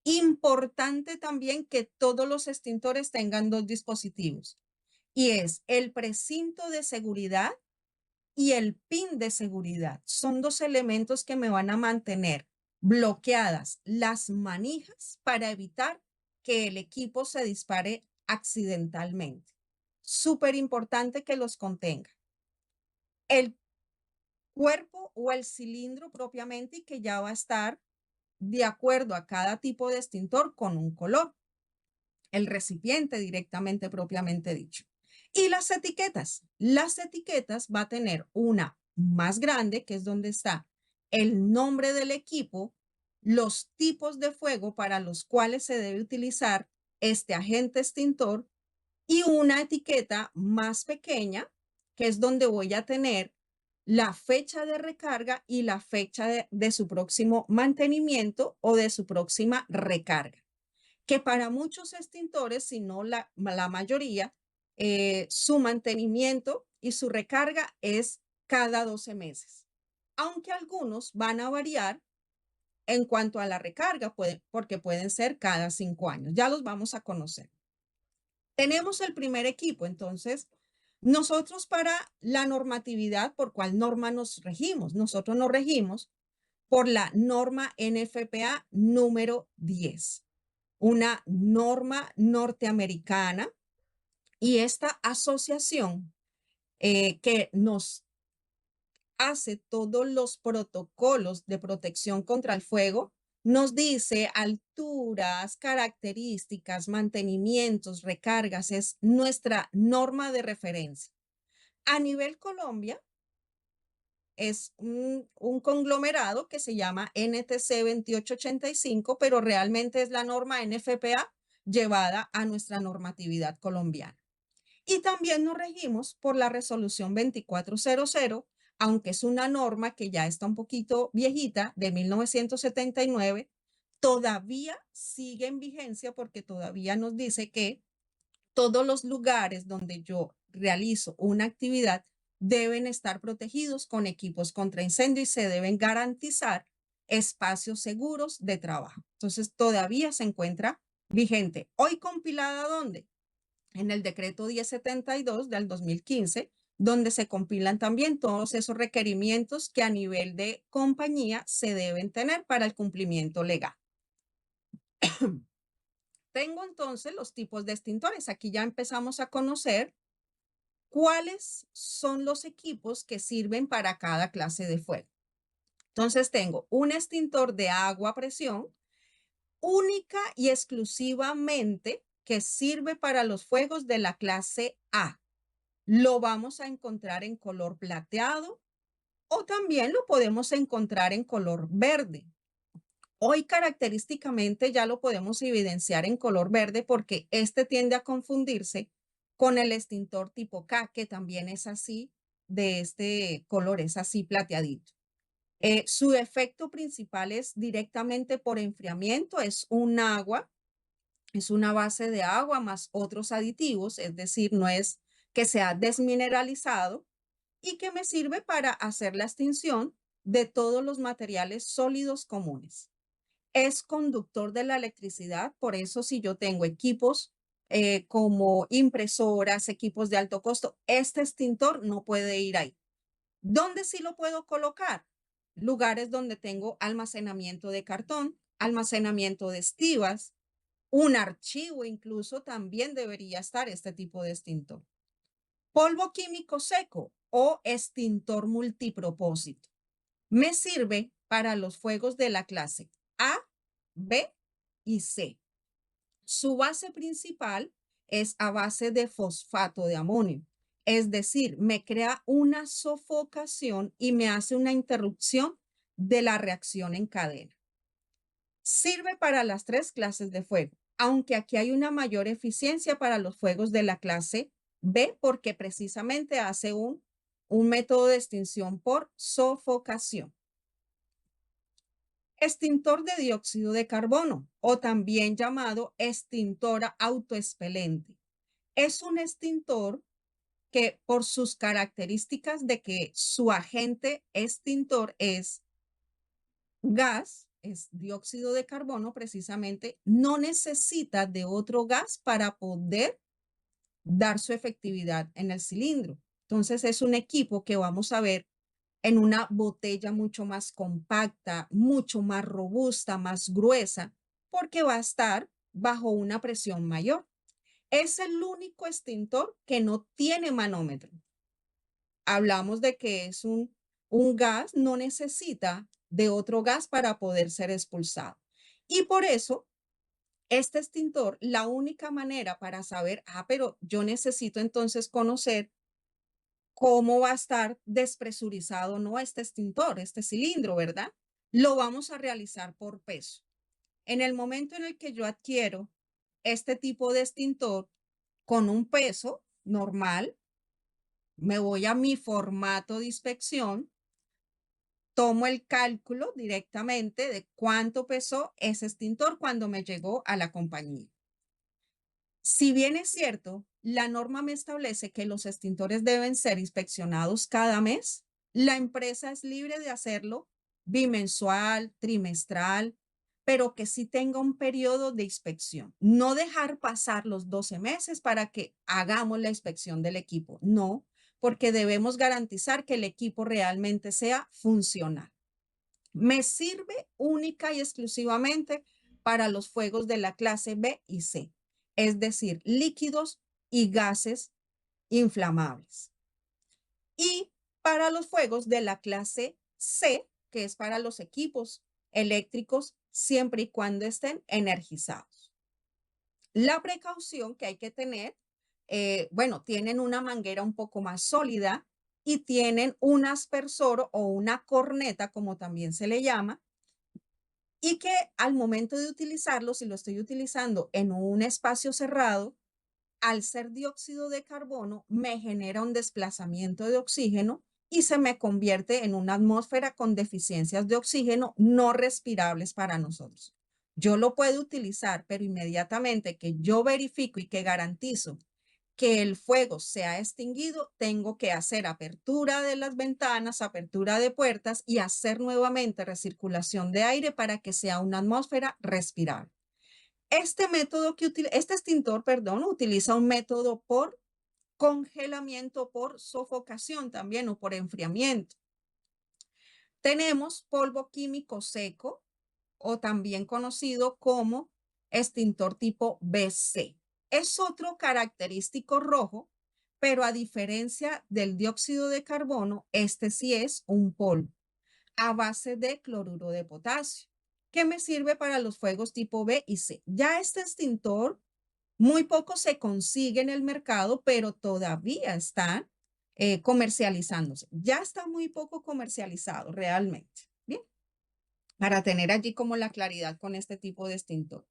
Importante también que todos los extintores tengan dos dispositivos y es el precinto de seguridad y el pin de seguridad. Son dos elementos que me van a mantener bloqueadas las manijas para evitar que el equipo se dispare accidentalmente. Súper importante que los contenga. El cuerpo o el cilindro propiamente, y que ya va a estar de acuerdo a cada tipo de extintor con un color. El recipiente directamente propiamente dicho. Y las etiquetas. Las etiquetas va a tener una más grande, que es donde está el nombre del equipo, los tipos de fuego para los cuales se debe utilizar este agente extintor y una etiqueta más pequeña, que es donde voy a tener la fecha de recarga y la fecha de su próximo mantenimiento o de su próxima recarga, que para muchos extintores, si no la mayoría, su mantenimiento y su recarga es cada 12 meses, aunque algunos van a variar en cuanto a la recarga, porque pueden ser cada 5 años. Ya los vamos a conocer. Tenemos el primer equipo, entonces, nosotros para la normatividad, ¿por cuál norma nos regimos? Nosotros nos regimos por la norma NFPA número 10, una norma norteamericana, y esta asociación que nos hace todos los protocolos de protección contra el fuego, nos dice alturas, características, mantenimientos, recargas, es nuestra norma de referencia. A nivel Colombia, es un conglomerado que se llama NTC 2885, pero realmente es la norma NFPA llevada a nuestra normatividad colombiana. Y también nos regimos por la resolución 2400, aunque es una norma que ya está un poquito viejita, de 1979, todavía sigue en vigencia porque todavía nos dice que todos los lugares donde yo realizo una actividad deben estar protegidos con equipos contra incendio y se deben garantizar espacios seguros de trabajo. Entonces, todavía se encuentra vigente. Hoy compilada, ¿dónde? En el decreto 1072 del 2015, donde se compilan también todos esos requerimientos que a nivel de compañía se deben tener para el cumplimiento legal. Tengo entonces los tipos de extintores. Aquí ya empezamos a conocer cuáles son los equipos que sirven para cada clase de fuego. Entonces tengo un extintor de agua a presión única y exclusivamente que sirve para los fuegos de la clase A. Lo vamos a encontrar en color plateado o también lo podemos encontrar en color verde. Hoy característicamente ya lo podemos evidenciar en color verde porque este tiende a confundirse con el extintor tipo K, que también es así, de este color, es así plateadito. Su efecto principal es directamente por enfriamiento, es un agua, es una base de agua más otros aditivos, es decir, no es que sea desmineralizado y que me sirve para hacer la extinción de todos los materiales sólidos comunes. Es conductor de la electricidad, por eso si yo tengo equipos como impresoras, equipos de alto costo, este extintor no puede ir ahí. ¿Dónde sí lo puedo colocar? Lugares donde tengo almacenamiento de cartón, almacenamiento de estivas, un archivo incluso también debería estar este tipo de extintor. Polvo químico seco o extintor multipropósito. Me sirve para los fuegos de la clase A, B y C. Su base principal es a base de fosfato de amonio. Es decir, me crea una sofocación y me hace una interrupción de la reacción en cadena. Sirve para las tres clases de fuego, aunque aquí hay una mayor eficiencia para los fuegos de la clase B porque precisamente hace un método de extinción por sofocación. Extintor de dióxido de carbono o también llamado extintor autoexpelente. Es un extintor que por sus características de que su agente extintor es gas, es dióxido de carbono precisamente, no necesita de otro gas para poder dar su efectividad en el cilindro. Entonces es un equipo que vamos a ver en una botella mucho más compacta, mucho más robusta, más gruesa, porque va a estar bajo una presión mayor. Es el único extintor que no tiene manómetro. Hablamos de que es un gas, no necesita de otro gas para poder ser expulsado. Y por eso, este extintor, la única manera para saber, pero yo necesito entonces conocer cómo va a estar despresurizado no este extintor, este cilindro, ¿verdad? Lo vamos a realizar por peso. En el momento en el que yo adquiero este tipo de extintor con un peso normal, me voy a mi formato de inspección, tomo el cálculo directamente de cuánto pesó ese extintor cuando me llegó a la compañía. Si bien es cierto, la norma me establece que los extintores deben ser inspeccionados cada mes, la empresa es libre de hacerlo bimensual, trimestral, pero que sí tenga un periodo de inspección. No dejar pasar los 12 meses para que hagamos la inspección del equipo. No, porque debemos garantizar que el equipo realmente sea funcional. Me sirve única y exclusivamente para los fuegos de la clase B y C, es decir, líquidos y gases inflamables. Y para los fuegos de la clase C, que es para los equipos eléctricos, siempre y cuando estén energizados. La precaución que hay que tener, bueno, tienen una manguera un poco más sólida y tienen un aspersor o una corneta, como también se le llama, y que al momento de utilizarlo, si lo estoy utilizando en un espacio cerrado, al ser dióxido de carbono, me genera un desplazamiento de oxígeno y se me convierte en una atmósfera con deficiencias de oxígeno no respirables para nosotros. Yo lo puedo utilizar, pero inmediatamente que yo verifico y que garantizo que el fuego se ha extinguido, tengo que hacer apertura de las ventanas, apertura de puertas y hacer nuevamente recirculación de aire para que sea una atmósfera respirable. Este extintor, perdón, utiliza un método por congelamiento, por sofocación también o por enfriamiento. Tenemos polvo químico seco o también conocido como extintor tipo BC. Es otro característico rojo, pero a diferencia del dióxido de carbono, este sí es un polvo a base de cloruro de potasio, que me sirve para los fuegos tipo B y C. Ya este extintor Muy poco se consigue en el mercado, pero todavía están comercializándose. Ya está muy poco comercializado realmente. Bien, para tener allí como la claridad con este tipo de extintor.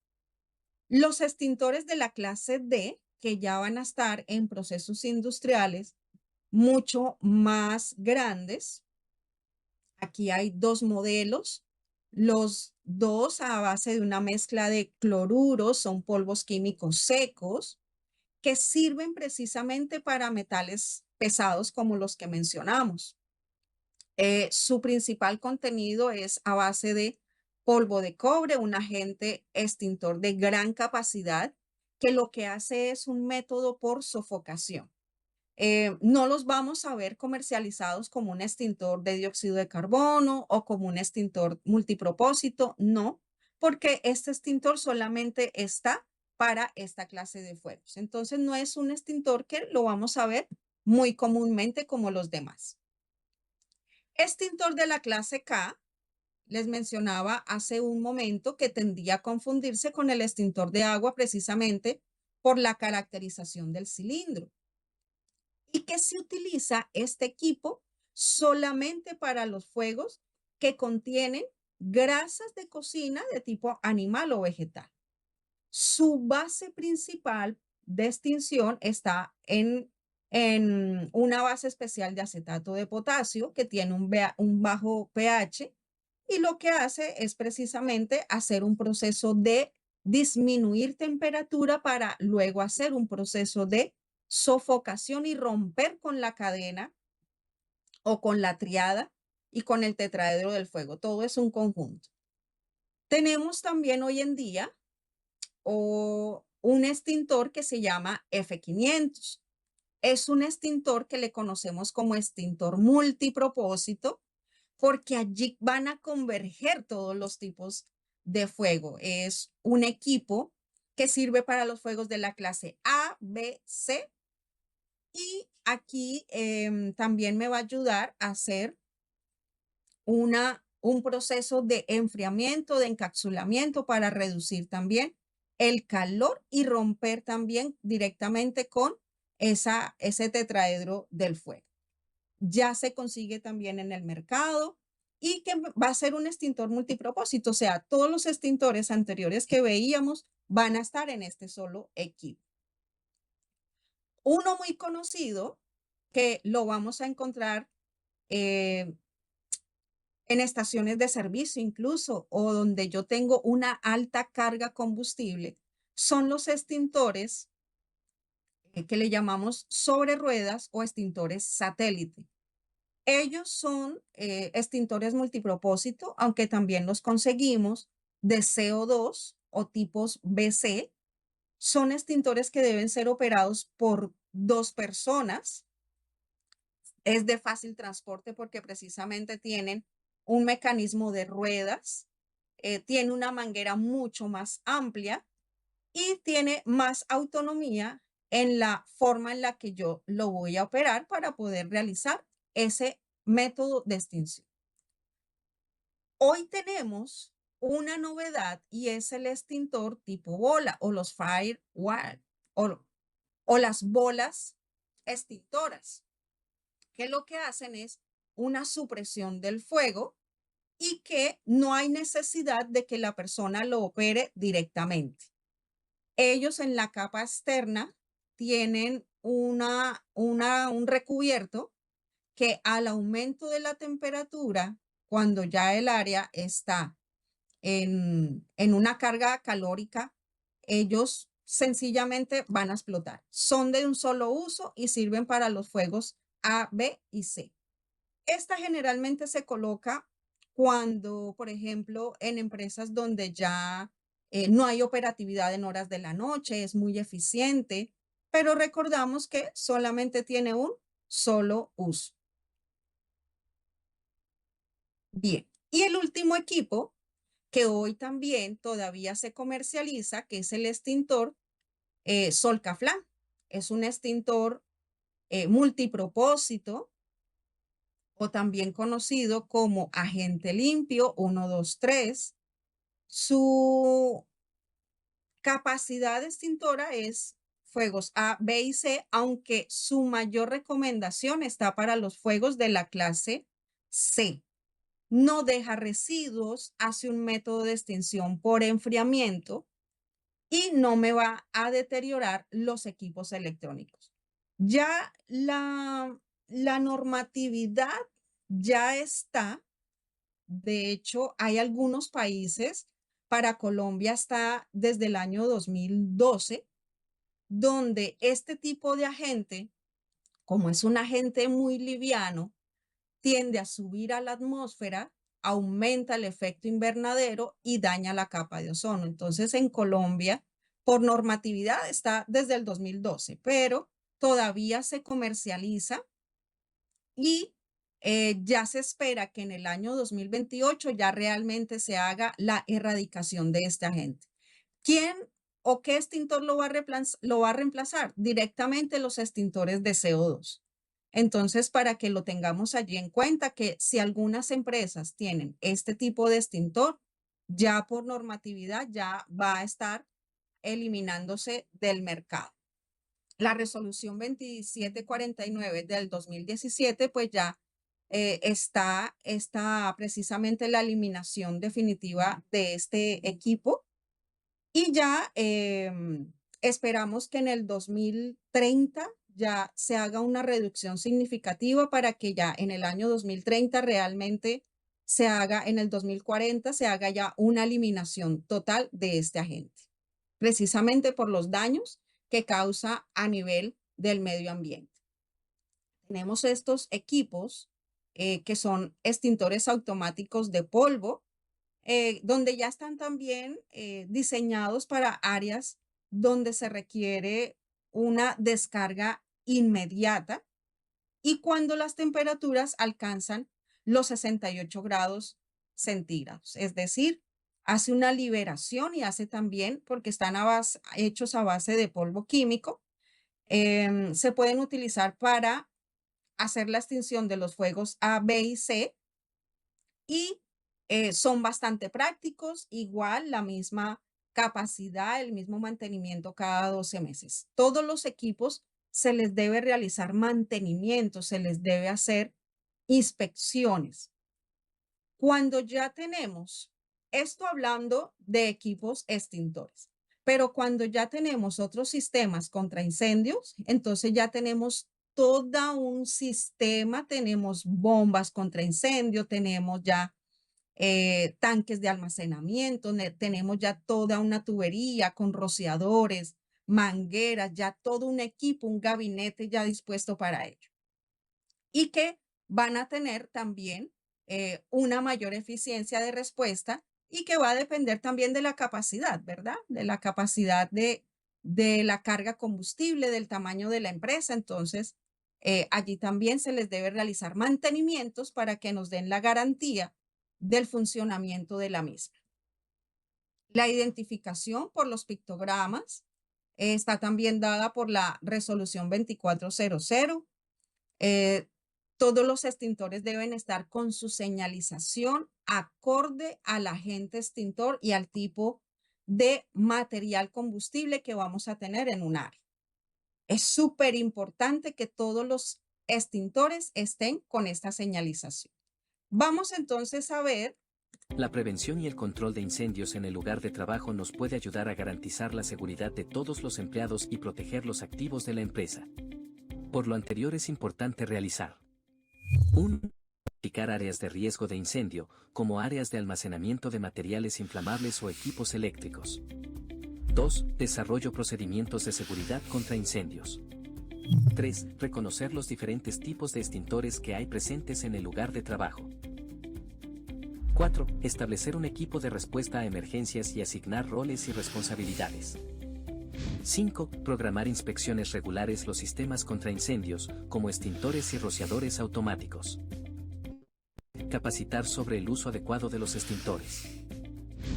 Los extintores de la clase D, que ya van a estar en procesos industriales mucho más grandes. Aquí hay dos modelos. Los dos a base de una mezcla de cloruros, son polvos químicos secos que sirven precisamente para metales pesados como los que mencionamos. Su principal contenido es a base de polvo de cobre, un agente extintor de gran capacidad que lo que hace es un método por sofocación. No los vamos a ver comercializados como un extintor de dióxido de carbono o como un extintor multipropósito, no, porque este extintor solamente está para esta clase de fuegos. Entonces no es un extintor que lo vamos a ver muy comúnmente como los demás. Extintor de la clase K, les mencionaba hace un momento que tendría a confundirse con el extintor de agua precisamente por la caracterización del cilindro y que se utiliza este equipo solamente para los fuegos que contienen grasas de cocina de tipo animal o vegetal. Su base principal de extinción está en una base especial de acetato de potasio que tiene un bajo pH y lo que hace es precisamente hacer un proceso de disminuir temperatura para luego hacer un proceso de sofocación y romper con la cadena o con la triada y con el tetraedro del fuego. Todo es un conjunto. Tenemos también hoy en día un extintor que se llama F500. Es un extintor que le conocemos como extintor multipropósito porque allí van a converger todos los tipos de fuego. Es un equipo que sirve para los fuegos de la clase A, B, C y aquí también me va a ayudar a hacer un proceso de enfriamiento, de encapsulamiento para reducir también el calor y romper también directamente con ese tetraedro del fuego. Ya se consigue también en el mercado y que va a ser un extintor multipropósito, o sea, todos los extintores anteriores que veíamos van a estar en este solo equipo. Uno muy conocido que lo vamos a encontrar en estaciones de servicio incluso o donde yo tengo una alta carga combustible, son los extintores que le llamamos sobre ruedas o extintores satélite. Ellos son extintores multipropósito, aunque también los conseguimos de CO2 o tipos BC. Son extintores que deben ser operados por dos personas. Es de fácil transporte porque precisamente tienen un mecanismo de ruedas, tiene una manguera mucho más amplia y tiene más autonomía en la forma en la que yo lo voy a operar para poder realizar ese método de extinción. Hoy tenemos una novedad y es el extintor tipo bola o los firewall o las bolas extintoras, que lo que hacen es una supresión del fuego y que no hay necesidad de que la persona lo opere directamente. Ellos en la capa externa tienen un recubierto que al aumento de la temperatura, cuando ya el área está en una carga calórica, ellos sencillamente van a explotar. Son de un solo uso y sirven para los fuegos A, B y C. Esta generalmente se coloca cuando, por ejemplo, en empresas donde ya no hay operatividad en horas de la noche, es muy eficiente, pero recordamos que solamente tiene un solo uso. Bien, y el último equipo que hoy también todavía se comercializa, que es el extintor Solcaflan. Es un extintor multipropósito o también conocido como agente limpio 123. Su Capacidad extintora es fuegos A, B y C, aunque su mayor recomendación está para los fuegos de la clase C. No deja residuos, hace un método de extinción por enfriamiento y no me va a deteriorar los equipos electrónicos. Ya la normatividad ya está. De hecho, hay algunos países, para Colombia está desde el año 2012, donde este tipo de agente, como es un agente muy liviano, tiende a subir a la atmósfera, aumenta el efecto invernadero y daña la capa de ozono. Entonces, en Colombia, por normatividad, está desde el 2012, pero todavía se comercializa y ya se espera que en el año 2028 ya realmente se haga la erradicación de este agente. ¿Quién o qué extintor lo va a reemplazar? Directamente los extintores de CO2. Entonces, para que lo tengamos allí en cuenta, que si algunas empresas tienen este tipo de extintor, ya por normatividad ya va a estar eliminándose del mercado. La resolución 2749 del 2017, pues ya está precisamente la eliminación definitiva de este equipo y ya esperamos que en el 2030 ya se haga una reducción significativa para que ya en el año 2030 realmente se haga, en el 2040 se haga ya una eliminación total de este agente, precisamente por los daños que causa a nivel del medio ambiente. Tenemos estos equipos que son extintores automáticos de polvo, donde ya están también diseñados para áreas donde se requiere una descarga inmediata y cuando las temperaturas alcanzan los 68 grados centígrados, es decir, hace una liberación y hace también, porque están hechos a base de polvo químico, se pueden utilizar para hacer la extinción de los fuegos A, B y C y son bastante prácticos, igual la misma capacidad, el mismo mantenimiento cada 12 meses. Todos los equipos se les debe realizar mantenimiento, se les debe hacer inspecciones. Cuando ya tenemos, esto hablando de equipos extintores, pero cuando ya tenemos otros sistemas contra incendios, entonces ya tenemos todo un sistema, tenemos bombas contra incendio, tenemos ya tanques de almacenamiento, tenemos ya toda una tubería con rociadores, mangueras, ya todo un equipo, un gabinete ya dispuesto para ello. Y que van a tener también una mayor eficiencia de respuesta y que va a depender también de la capacidad, ¿verdad? De la capacidad de la carga combustible, del tamaño de la empresa. Entonces, allí también se les debe realizar mantenimientos para que nos den la garantía del funcionamiento de la misma. La identificación por los pictogramas está también dada por la resolución 2400. Todos los extintores deben estar con su señalización acorde al agente extintor y al tipo de material combustible que vamos a tener en un área. Es súper importante que todos los extintores estén con esta señalización. Vamos entonces a ver. La prevención y el control de incendios en el lugar de trabajo nos puede ayudar a garantizar la seguridad de todos los empleados y proteger los activos de la empresa. Por lo anterior es importante realizar 1. Identificar áreas de riesgo de incendio, como áreas de almacenamiento de materiales inflamables o equipos eléctricos. 2. Desarrollo procedimientos de seguridad contra incendios. 3. Reconocer los diferentes tipos de extintores que hay presentes en el lugar de trabajo. 4. Establecer un equipo de respuesta a emergencias y asignar roles y responsabilidades. 5. Programar inspecciones regulares los sistemas contra incendios, como extintores y rociadores automáticos. Capacitar sobre el uso adecuado de los extintores.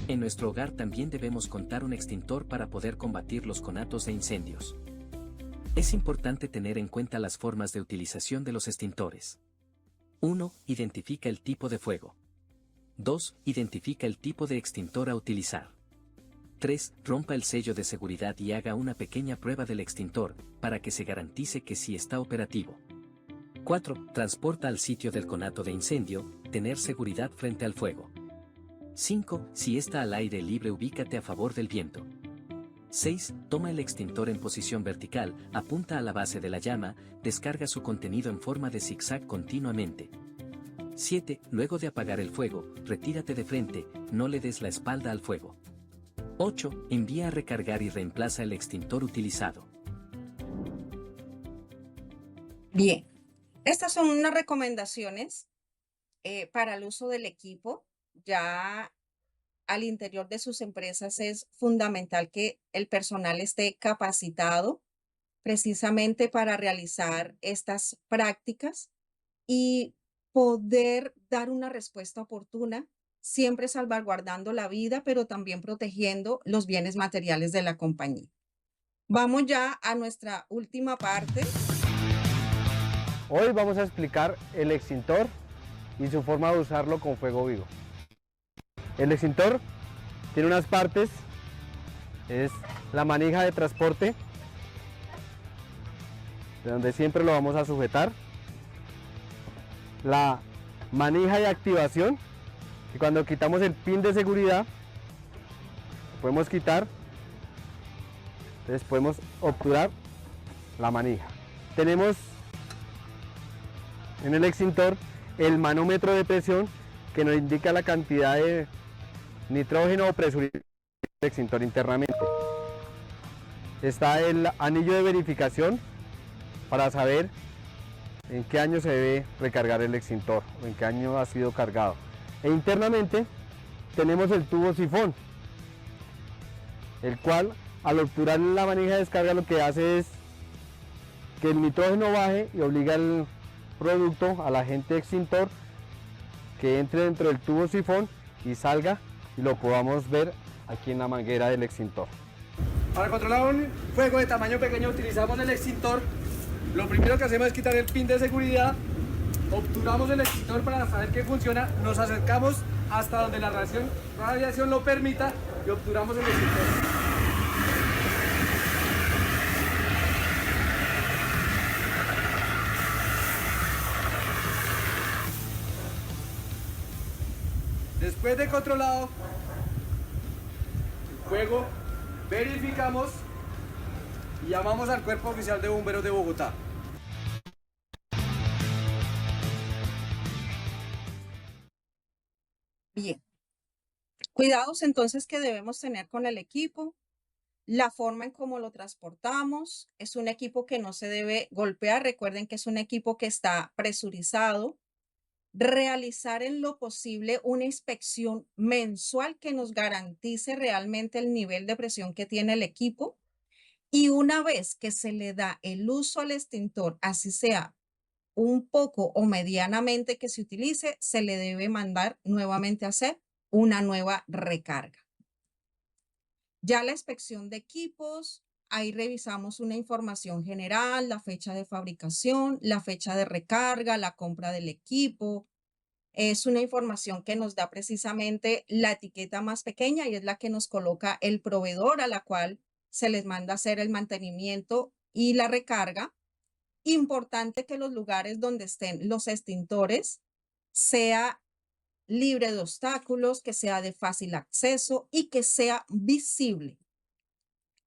En nuestro hogar también debemos contar un extintor para poder combatir los conatos de incendios. Es importante tener en cuenta las formas de utilización de los extintores. 1. Identifica el tipo de fuego. 2. Identifica el tipo de extintor a utilizar. 3. Rompa el sello de seguridad y haga una pequeña prueba del extintor, para que se garantice que sí está operativo. 4. Transporta al sitio del conato de incendio, tener seguridad frente al fuego. 5. Si está al aire libre, ubícate a favor del viento. 6. Toma el extintor en posición vertical, apunta a la base de la llama, descarga su contenido en forma de zigzag continuamente. 7. Luego de apagar el fuego, retírate de frente, no le des la espalda al fuego. 8. Envía a recargar y reemplaza el extintor utilizado. Bien, estas son unas recomendaciones para el uso del equipo. Ya al interior de sus empresas es fundamental que el personal esté capacitado precisamente para realizar estas prácticas y poder dar una respuesta oportuna, siempre salvaguardando la vida, pero también protegiendo los bienes materiales de la compañía. Vamos ya a nuestra última parte. Hoy vamos a explicar el extintor y su forma de usarlo con fuego vivo. El extintor tiene unas partes, es la manija de transporte, de donde siempre lo vamos a sujetar, la manija de activación, y cuando quitamos el pin de seguridad, lo podemos quitar, entonces podemos obturar la manija. Tenemos en el extintor el manómetro de presión que nos indica la cantidad de nitrógeno o presión del extintor internamente. Está el anillo de verificación para saber en qué año se debe recargar el extintor o en qué año ha sido cargado. E internamente tenemos el tubo sifón, el cual al obturar la manija de descarga lo que hace es que el nitrógeno baje y obliga al producto, al agente extintor, que entre dentro del tubo sifón y salga y lo podamos ver aquí en la manguera del extintor. Para controlar un fuego de tamaño pequeño utilizamos el extintor. Lo primero que hacemos es quitar el pin de seguridad, obturamos el extintor para saber que funciona, nos acercamos hasta donde la radiación lo permita y obturamos el extintor. Después de controlado el fuego, verificamos y llamamos al Cuerpo Oficial de Bomberos de Bogotá. Bien, cuidados entonces que debemos tener con el equipo, la forma en cómo lo transportamos. Es un equipo que no se debe golpear. Recuerden que es un equipo que está presurizado. Realizar en lo posible una inspección mensual que nos garantice realmente el nivel de presión que tiene el equipo. Y una vez que se le da el uso al extintor, así sea un poco o medianamente que se utilice, se le debe mandar nuevamente a hacer una nueva recarga. Ya la inspección de equipos, ahí revisamos una información general, la fecha de fabricación, la fecha de recarga, la compra del equipo. Es una información que nos da precisamente la etiqueta más pequeña y es la que nos coloca el proveedor a la cual se les manda hacer el mantenimiento y la recarga. Importante que los lugares donde estén los extintores sea libre de obstáculos, que sea de fácil acceso y que sea visible.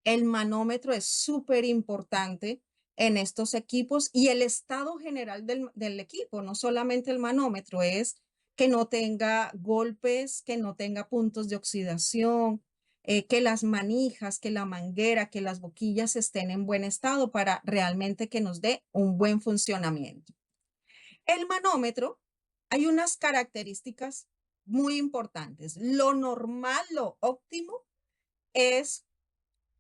El manómetro es súper importante en estos equipos y el estado general del equipo, no solamente el manómetro, es que no tenga golpes, que no tenga puntos de oxidación, que las manijas, que la manguera, que las boquillas estén en buen estado para realmente que nos dé un buen funcionamiento. El manómetro, hay unas características muy importantes. Lo normal, lo óptimo es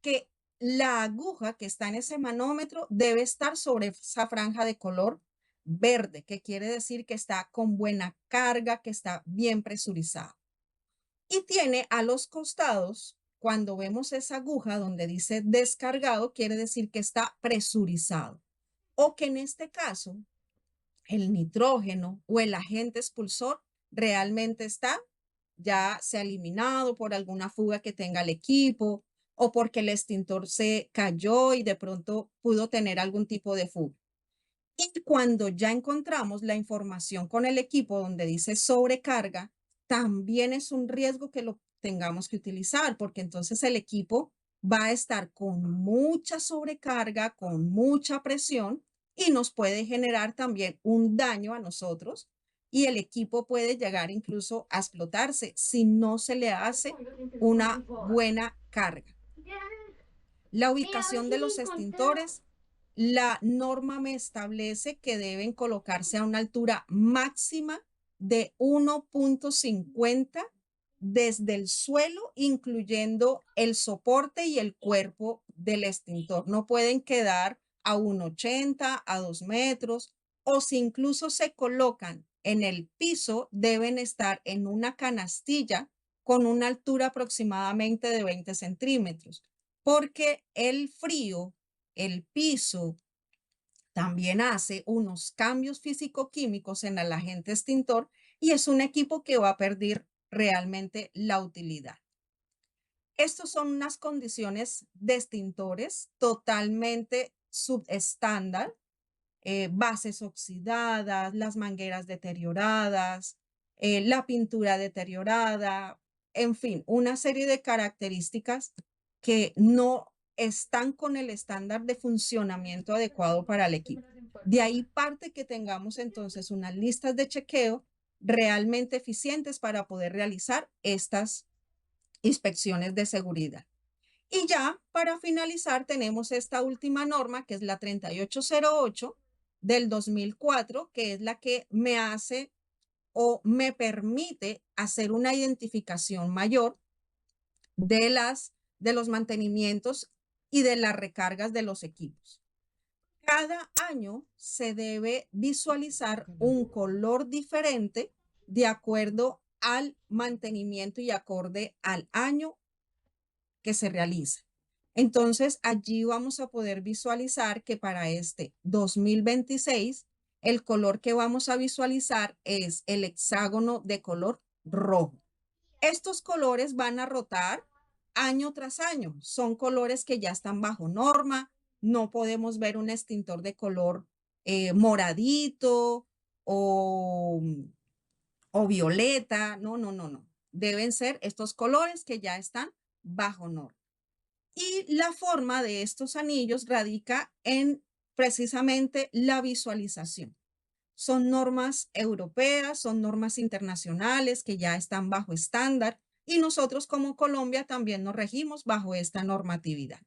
que la aguja que está en ese manómetro debe estar sobre esa franja de color verde, que quiere decir que está con buena carga, que está bien presurizado. Y tiene a los costados, cuando vemos esa aguja donde dice descargado, quiere decir que está presurizado. O que en este caso, el nitrógeno o el agente expulsor realmente está ya se ha eliminado por alguna fuga que tenga el equipo o porque el extintor se cayó y de pronto pudo tener algún tipo de fuga. Y cuando ya encontramos la información con el equipo donde dice sobrecarga, también es un riesgo que lo tengamos que utilizar, porque entonces el equipo va a estar con mucha sobrecarga, con mucha presión y nos puede generar también un daño a nosotros y el equipo puede llegar incluso a explotarse si no se le hace una buena carga. La ubicación de los extintores, la norma me establece que deben colocarse a una altura máxima de 1.50 desde el suelo, incluyendo el soporte y el cuerpo del extintor. No pueden quedar a 1.80, a 2 metros, o si incluso se colocan en el piso, deben estar en una canastilla con una altura aproximadamente de 20 centímetros, porque el frío, el piso, también hace unos cambios físico-químicos en el agente extintor y es un equipo que va a perder realmente la utilidad. Estos son unas condiciones de extintores totalmente subestándar, bases oxidadas, las mangueras deterioradas, la pintura deteriorada, en fin, una serie de características que no están con el estándar de funcionamiento adecuado para el equipo. De ahí parte que tengamos entonces unas listas de chequeo realmente eficientes para poder realizar estas inspecciones de seguridad. Y ya para finalizar tenemos esta última norma que es la 3808 del 2004, que es la que me hace o me permite hacer una identificación mayor de los mantenimientos y de las recargas de los equipos. Cada año se debe visualizar un color diferente de acuerdo al mantenimiento y acorde al año que se realiza. Entonces, allí vamos a poder visualizar que para este 2026, el color que vamos a visualizar es el hexágono de color rojo. Estos colores van a rotar año tras año. Son colores que ya están bajo norma. No podemos ver un extintor de color moradito o violeta. No, no, no, no. Deben ser estos colores que ya están bajo norma. Y la forma de estos anillos radica en precisamente la visualización. Son normas europeas, son normas internacionales que ya están bajo estándar y nosotros como Colombia también nos regimos bajo esta normatividad.